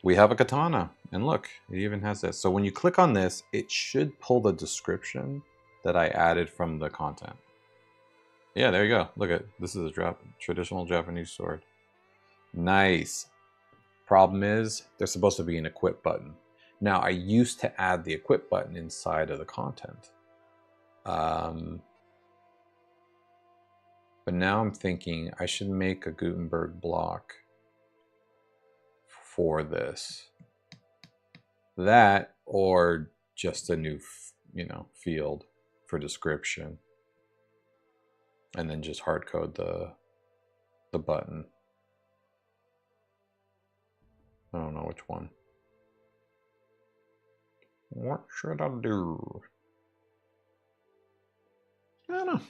We have a katana, and look, it even has this. So when you click on this, it should pull the description that I added from the content. Yeah, there you go. Look at this is a traditional Japanese sword. Nice. Problem is, there's supposed to be an equip button. Now, I used to add the equip button inside of the content. But now I'm thinking I should make a Gutenberg block for this. That, or just a new, field for description. And then just hard code the button. I don't know which one. What should I do? I don't know.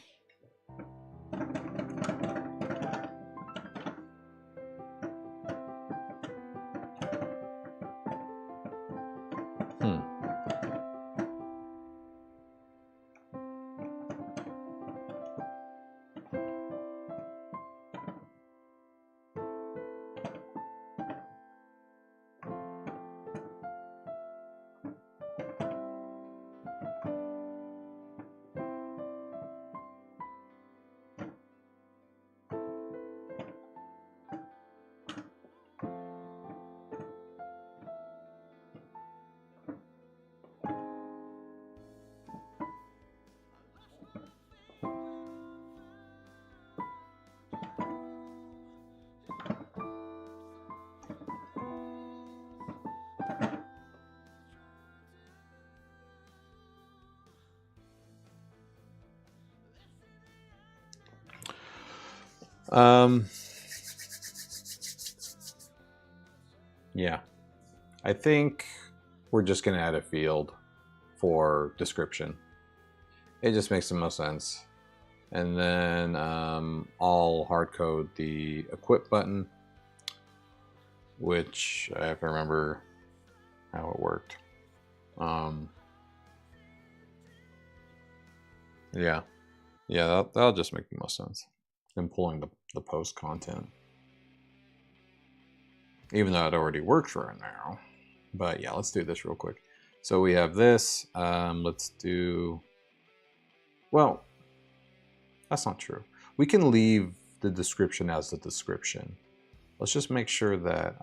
Yeah, I think we're just going to add a field for description. It just makes the most sense. And then I'll hard code the equip button, which I have to remember how it worked. Yeah, that'll just make the most sense. And pulling the post content, even though it already works right now. But yeah, let's do this real quick. So we have this. Let's do. Well, that's not true. We can leave the description as the description. Let's just make sure that.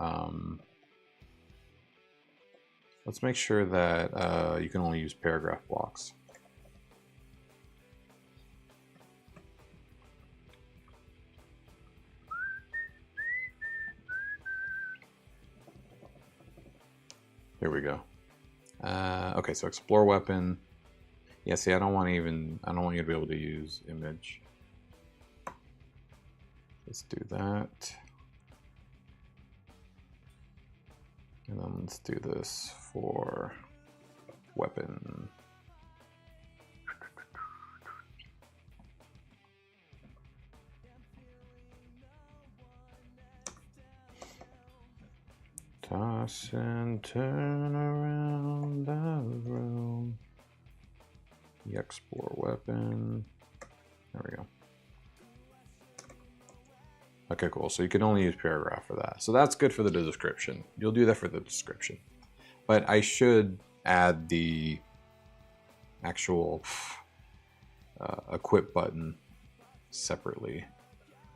Let's make sure that you can only use paragraph blocks. Here we go. Okay, so explore weapon. Yeah, see, I don't want you to be able to use image. Let's do that. And then let's do this for weapon. Toss and turn around the room. The explore weapon. There we go. Okay, cool. So you can only use paragraph for that. So that's good for the description. You'll do that for the description. But I should add the actual equip button separately.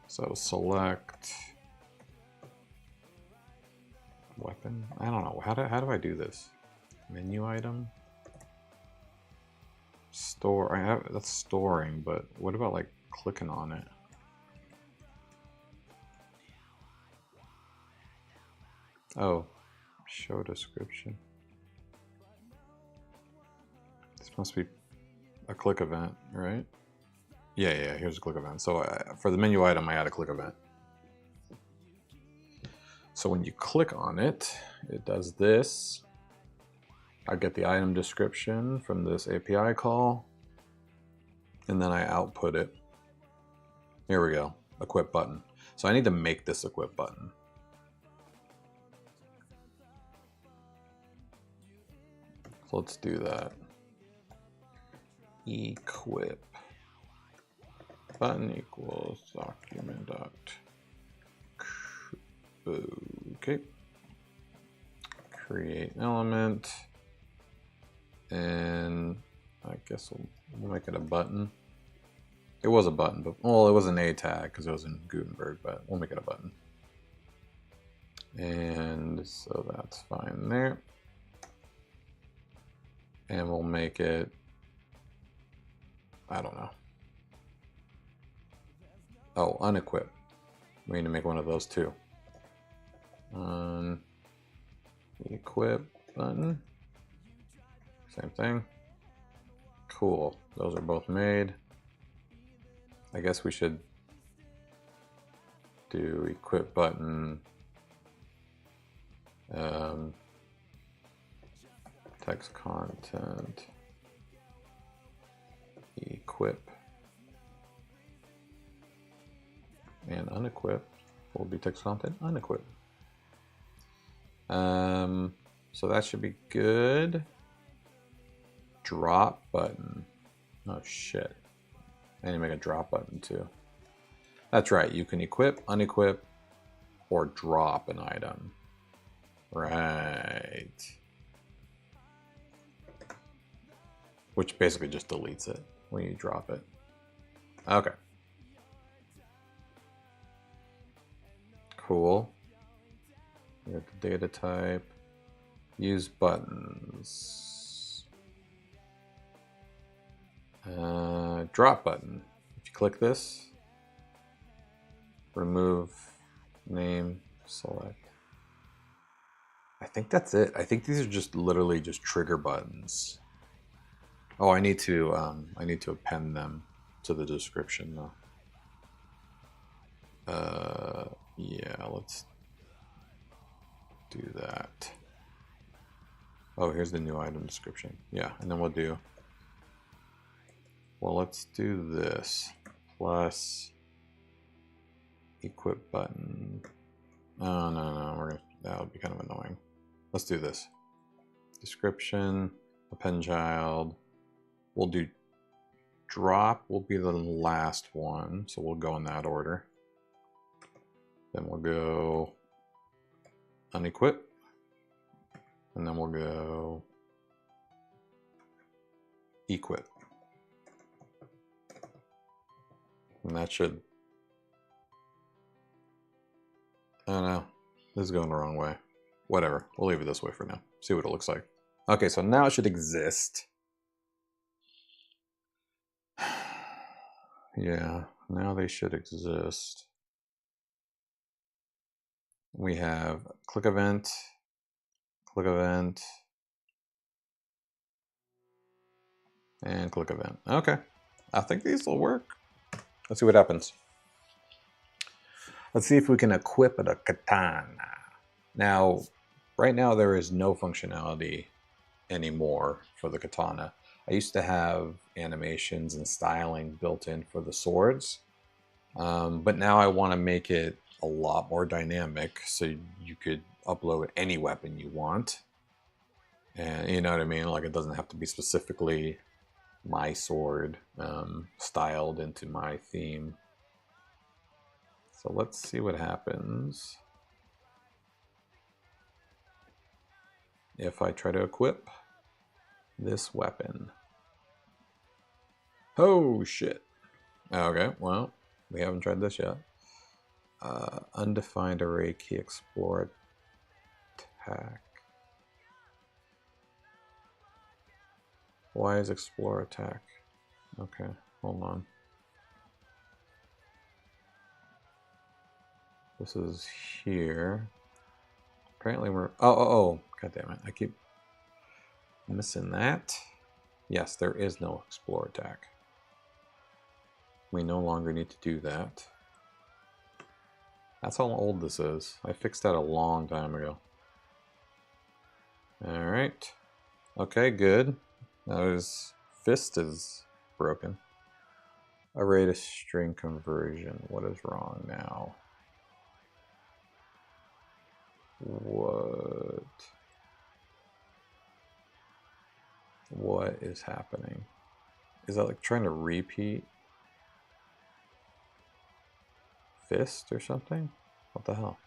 So select weapon. weapon. I don't know. How do I do this? Menu item. Store. I have that's storing, but what about like clicking on it? Oh, show description. This must be a click event, right? Yeah, here's a click event. So for the menu item, I had a click event. So when you click on it, it does this. I get the item description from this API call, and then I output it. Here we go, equip button. So I need to make this equip button. So let's do that. Equip button equals document dot. Okay. Create element. And I guess we'll make it a button. It was a button, but well, it was an A tag because it was in Gutenberg, but we'll make it a button. And so that's fine there. And we'll make it, I don't know. Oh, unequip. We need to make one of those too. Equip button. Same thing. Cool. Those are both made. I guess we should do equip button. Text content. Equip. And unequip will be text content unequip. So that should be good. Drop button. Oh shit. I need to make a drop button too. That's right, you can equip, unequip, or drop an item. Right. Which basically just deletes it when you drop it. Okay. Cool. We have the data type. Use buttons. Drop button. If you click this, remove, name, select. I think that's it. I think these are just literally just trigger buttons. Oh, I need to append them to the description though. Yeah, let's do that. Oh, here's the new item description. Yeah, and then we'll do. Well, let's do this plus equip button. Oh no, that would be kind of annoying. Let's do this. Description, append child. We'll do drop will be the last one, so we'll go in that order. Then we'll go unequip, and then we'll go equip. And that should, I don't know, this is going the wrong way. Whatever, we'll leave it this way for now. See what it looks like. Okay, so now it should exist. Yeah, now they should exist. We have click event, and click event. Okay, I think these will work. Let's see what happens. Let's see if we can equip a katana. Now, right now there is no functionality anymore for the katana. I used to have animations and styling built in for the swords, but now I want to make it a lot more dynamic so you could upload any weapon you want. And you know what I mean? Like it doesn't have to be specifically my sword styled into my theme. So let's see what happens if I try to equip this weapon. Oh shit. Okay, well, we haven't tried this yet. Undefined array key explored Pack. Why is explore attack? Okay, hold on. This is here. Apparently we're... Oh, god damn it. I keep missing that. Yes, there is no explore attack. We no longer need to do that. That's how old this is. I fixed that a long time ago. Alright. Okay, good. Now his fist is broken. Array to string conversion. What is wrong now? What is happening? Is that like trying to repeat fist or something? What the hell?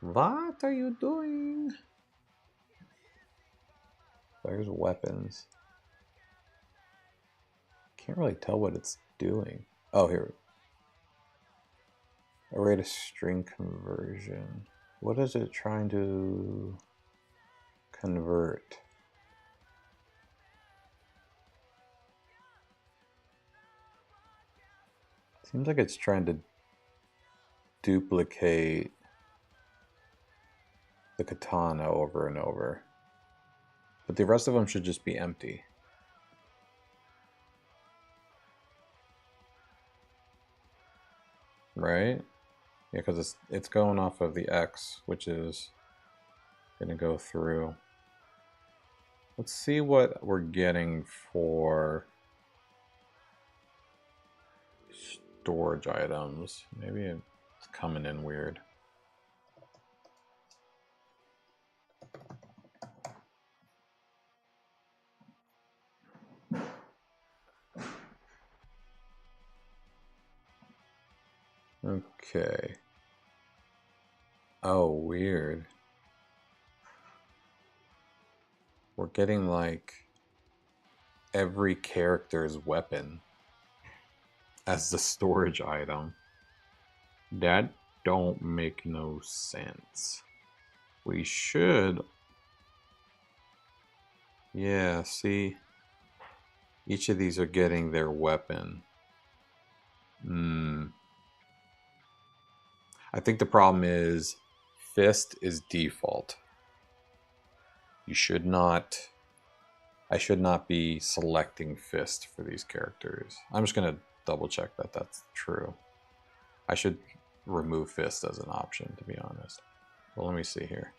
What are you doing? There's weapons. Can't really tell what it's doing. Oh, here. Array to string conversion. What is it trying to convert? Seems like it's trying to duplicate the katana over and over. But the rest of them should just be empty. Right? Yeah, because it's going off of the X, which is going to go through. Let's see what we're getting for storage items. Maybe it's coming in weird. Okay. Oh, weird. We're getting like every character's weapon as the storage item. That don't make no sense. We should... Yeah, see? Each of these are getting their weapon. I think the problem is fist is default. You should not... I should not be selecting fist for these characters. I'm just going to double check that that's true. I should remove fist as an option, to be honest. Well, let me see here.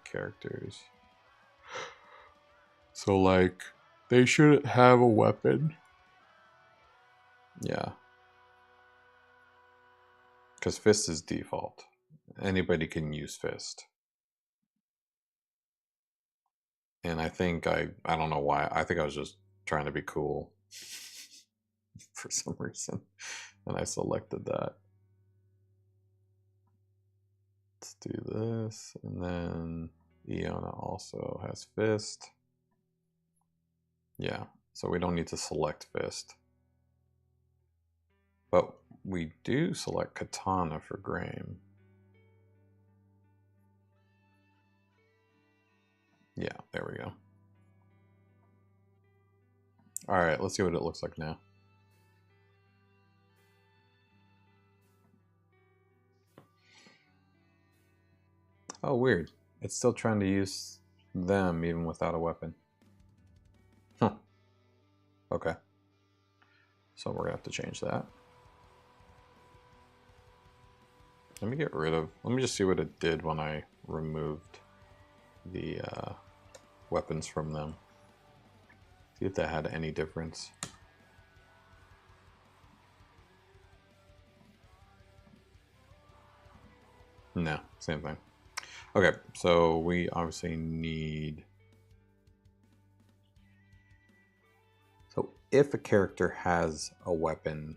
Characters. So, like, they shouldn't have a weapon. Yeah. Because fist is default. Anybody can use fist. And I think I don't know why. I think I was just trying to be cool for some reason. And I selected that. Let's do this. And then Iona also has fist. Yeah, so we don't need to select fist. But we do select katana for Graham. Yeah, there we go. All right, let's see what it looks like now. Oh, weird. It's still trying to use them even without a weapon. Huh. Okay. So we're gonna have to change that. Let me get rid of... Let me just see what it did when I removed the weapons from them. See if that had any difference. No, same thing. Okay, so we obviously need... So if a character has a weapon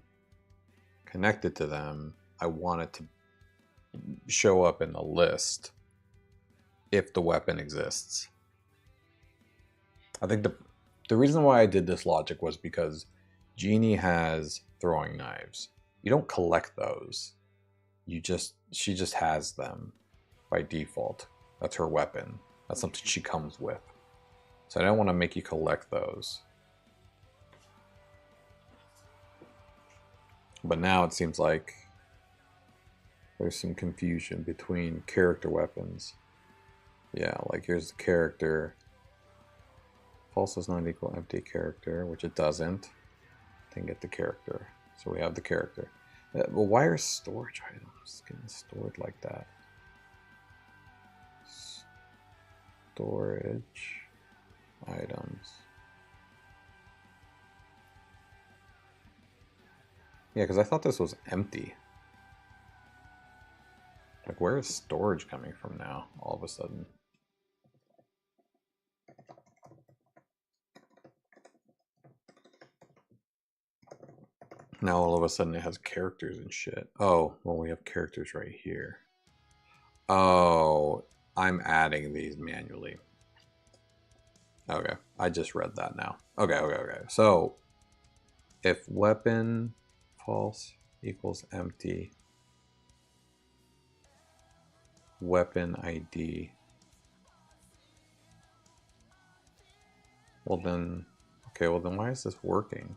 connected to them, I want it to show up in the list if the weapon exists. I think the reason why I did this logic was because Genie has throwing knives. You don't collect those. she just has them by default. That's her weapon. That's something she comes with. So I don't want to make you collect those. But now it seems like there's some confusion between character weapons. Yeah, like here's the character. False does not equal empty character, which it doesn't. Then get the character. So we have the character. Well, why are storage items getting stored like that? Storage items. Yeah, because I thought this was empty. Like, where is storage coming from now, all of a sudden? Now all of a sudden it has characters and shit. Oh, well, we have characters right here. Oh, I'm adding these manually. Okay, I just read that now. Okay. So, if weapon false equals empty, weapon ID, well then, okay, well then why is this working?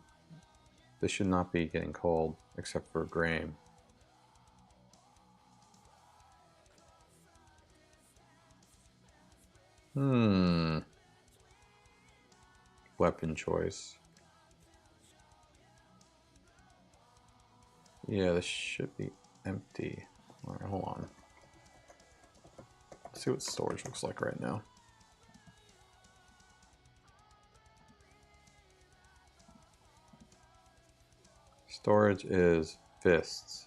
This should not be getting called except for Graham. Weapon choice. Yeah, this should be empty. Alright, hold on. Let's see what storage looks like right now. Storage is fists.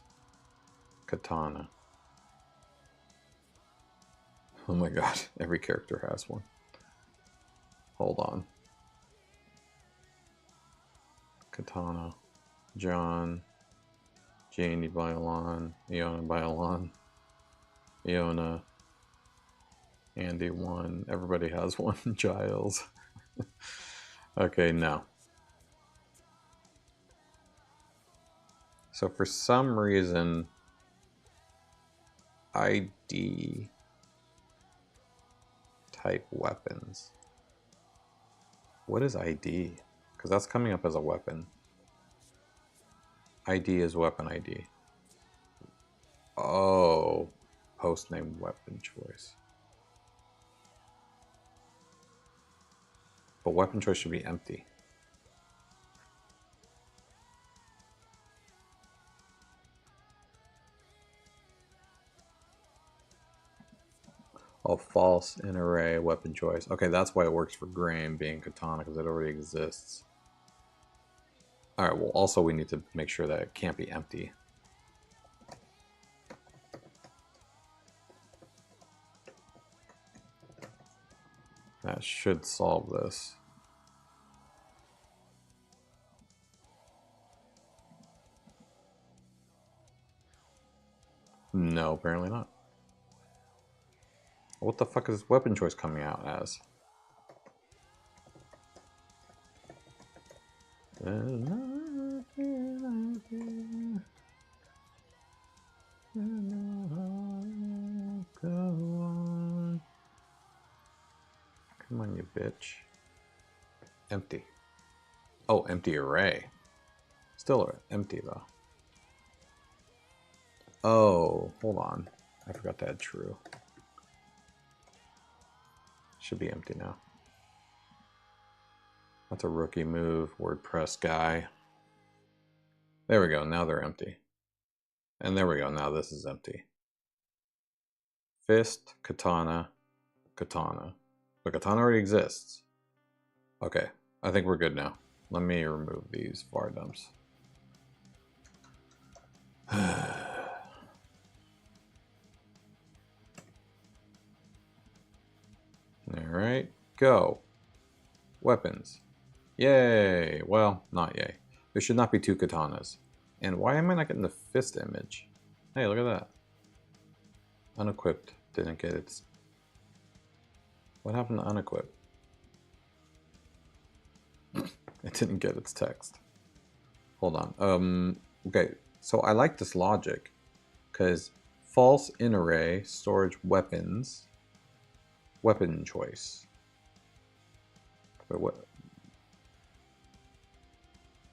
Katana. Oh my god, every character has one. Hold on. Katana. John. Janie Violon. Iona Violon. Iona. Andy 1. Everybody has one. Giles. Okay, no. So for some reason, ID type weapons. What is ID? Because that's coming up as a weapon. ID is weapon ID. Oh, host name weapon choice. But weapon choice should be empty. Oh, false in array weapon choice. Okay, that's why it works for Graham being katana, because it already exists. Alright, well also we need to make sure that it can't be empty. That should solve this. No, apparently not. What the fuck is weapon choice coming out as? Come on, you bitch. Empty. Oh, empty array. Still empty, though. Oh, hold on. I forgot to add true. Should be empty now. That's a rookie move, WordPress guy. There we go, now they're empty. And there we go, now this is empty. Fist, katana, katana. But katana already exists. Okay, I think we're good now. Let me remove these var dumps. Alright, go. Weapons. Yay! Well, not yay. There should not be two katanas. And why am I not getting the fist image? Hey, look at that. Unequipped. Didn't get its... What happened to unequipped? It didn't get its text. Hold on. Okay, so I like this logic. because false in array, storage weapons, weapon choice. But what?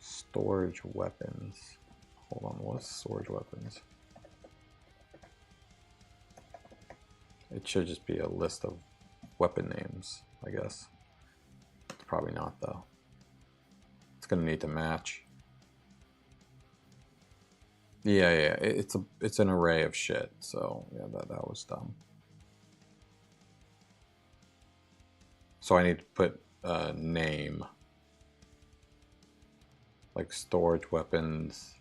Storage weapons. Hold on, what's storage weapons? It should just be a list of weapon names, I guess. It's probably not though. It's gonna need to match. Yeah, it's an array of shit. So yeah, that was dumb. So I need to put a name, like storage weapons.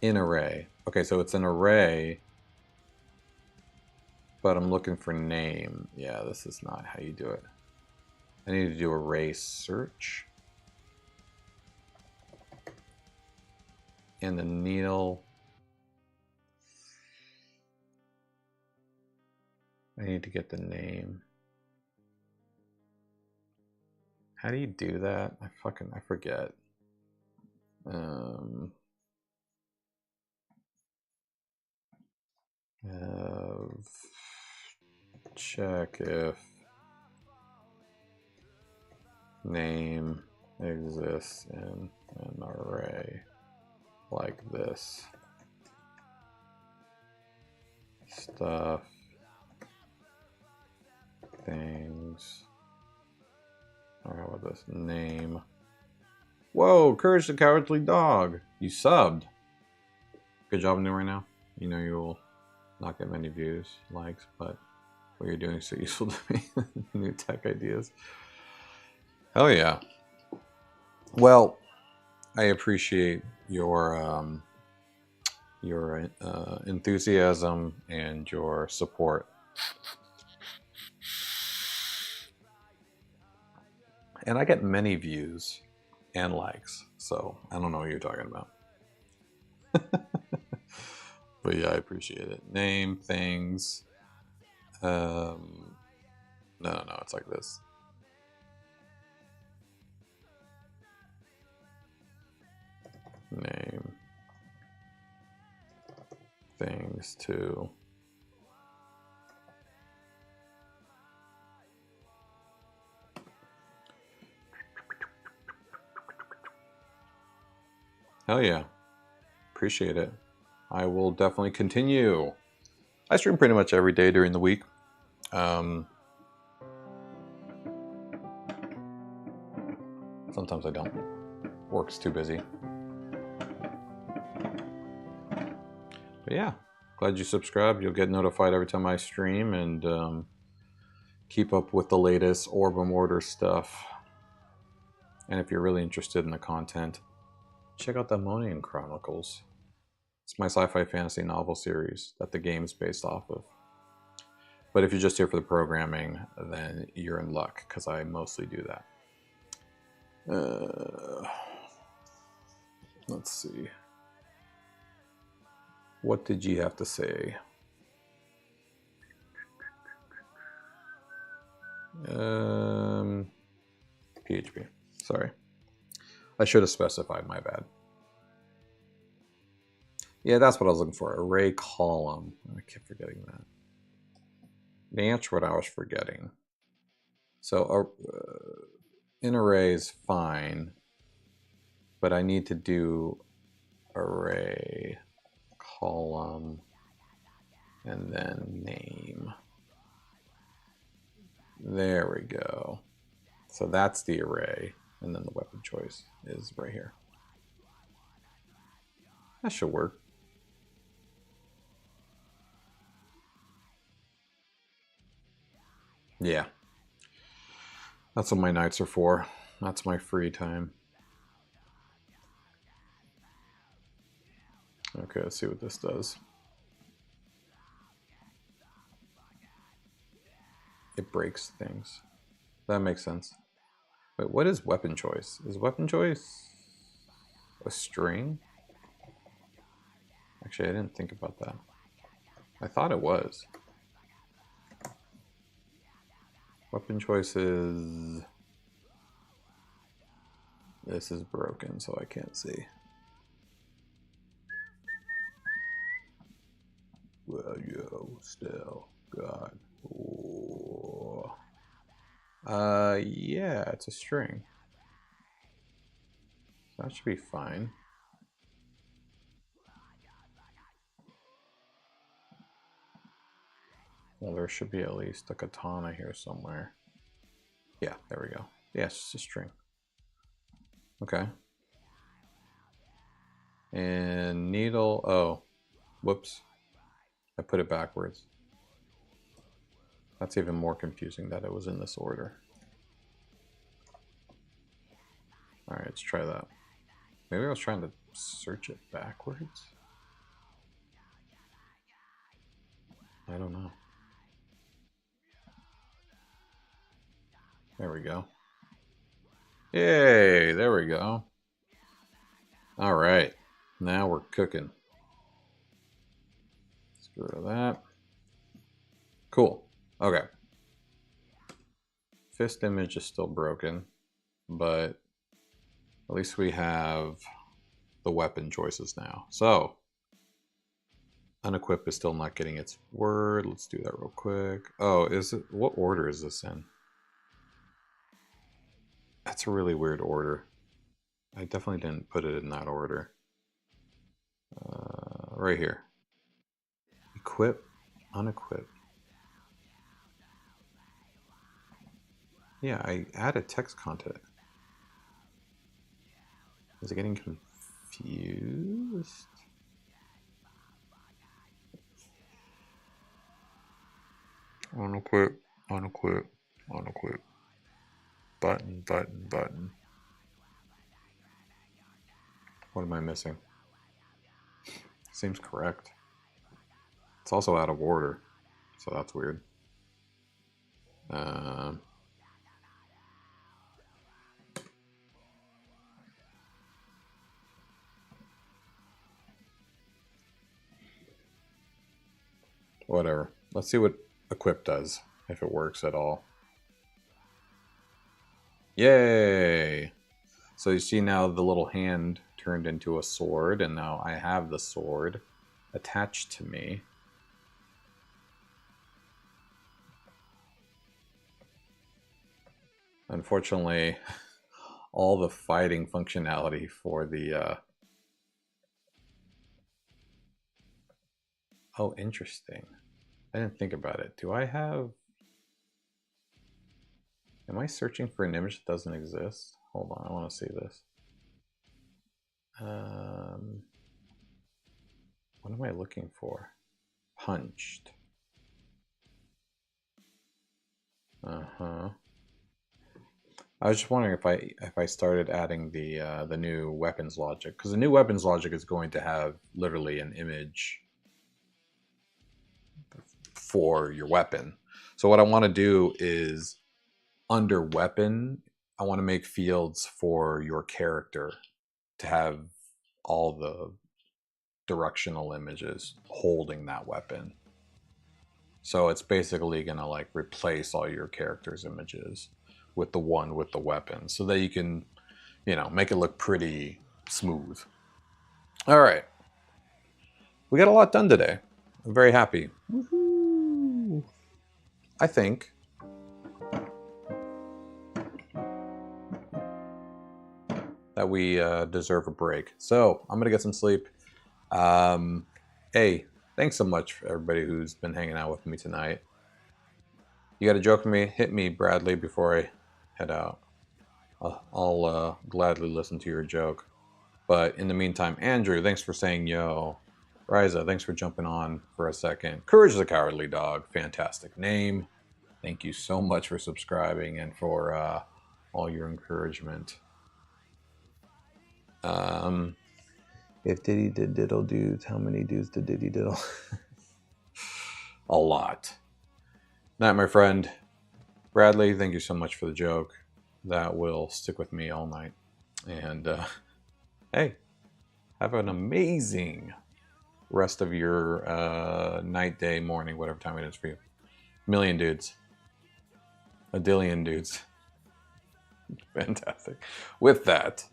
In array. Okay, so it's an array, but I'm looking for name. Yeah, this is not how you do it. I need to do array search. And the needle. I need to get the name. How do you do that? I forget. Check if name exists in an array like this. Stuff, things. Or how about this? Name. Whoa, Courage the Cowardly Dog. You subbed. Good job doing right now. You know you will not get many views, likes, but what you're doing is so useful to me. New tech ideas. Hell yeah. Well, I appreciate your enthusiasm and your support. And I get many views and likes, so I don't know what you're talking about. But yeah, I appreciate it. Name, things. No, it's like this. Name. Things too. Hell yeah. Appreciate it. I will definitely continue. I stream pretty much every day during the week. Sometimes I don't. Work's too busy. But yeah, glad you subscribed. You'll get notified every time I stream and keep up with the latest Orbem order stuff. And if you're really interested in the content, check out the Ammonian Chronicles. It's my sci-fi fantasy novel series that the game's based off of. But if you're just here for the programming, then you're in luck, because I mostly do that. Let's see. What did you have to say? PHP. Sorry. I should have specified, my bad. Yeah, that's what I was looking for. Array column. I keep forgetting that. That's what I was forgetting. So in array is fine, but I need to do array column and then name. There we go. So that's the array, and then the weapon choice is right here. That should work. Yeah. That's what my nights are for. That's my free time. Okay, let's see what this does. It breaks things. That makes sense. Wait, what is weapon choice? Is weapon choice a string? Actually, I didn't think about that. I thought it was. Weapon choice is This is broken, so I can't see. Well, yo, still, God. Ooh. Yeah, it's a string. So that should be fine. Well, there should be at least a katana here somewhere. Yeah, there we go. Yeah, it's just a string. Okay. And needle, oh, whoops. I put it backwards. That's even more confusing that it was in this order. All right, let's try that. Maybe I was trying to search it backwards. I don't know. There we go. Yay, there we go. All right, now we're cooking. Let's get rid of that. Cool, okay. Fist image is still broken, but at least we have the weapon choices now. So, unequip is still not getting its word. Let's do that real quick. Oh, is it, what order is this in? That's a really weird order. I definitely didn't put it in that order. Right here. Equip, unequip. Yeah, I added text content. Is it getting confused? Unequip, unequip, unequip. Button, button, button. What am I missing? Seems correct. It's also out of order, so that's weird. Whatever. Let's see what equip does, if it works at all. Yay! So you see now the little hand turned into a sword, and now I have the sword attached to me. Unfortunately, all the fighting functionality for the... Oh, interesting. I didn't think about it. Do I have... Am I searching for an image that doesn't exist? Hold on, I want to see this. What am I looking for? Punched. Uh-huh. I was just wondering if I started adding the new weapons logic, because the new weapons logic is going to have literally an image for your weapon. So what I want to do is under weapon, I want to make fields for your character to have all the directional images holding that weapon. So it's basically gonna like replace all your character's images with the one with the weapon, so that you can, you know, make it look pretty smooth. All right, we got a lot done today. I'm very happy. Woohoo! I think that we deserve a break. So I'm gonna get some sleep. Hey, thanks so much for everybody who's been hanging out with me tonight. You got a joke for me? Hit me, Bradley, before I head out. I'll gladly listen to your joke. But in the meantime, Andrew, thanks for saying yo. Riza, thanks for jumping on for a second. Courage the Cowardly Dog, fantastic name. Thank you so much for subscribing and for all your encouragement. If Diddy did diddle dudes, how many dudes did Diddy diddle? A lot. Night, my friend. Bradley, thank you so much for the joke. That will stick with me all night. And hey, have an amazing rest of your night, day, morning, whatever time it is for you. Million dudes. A dillion dudes. Fantastic. With that,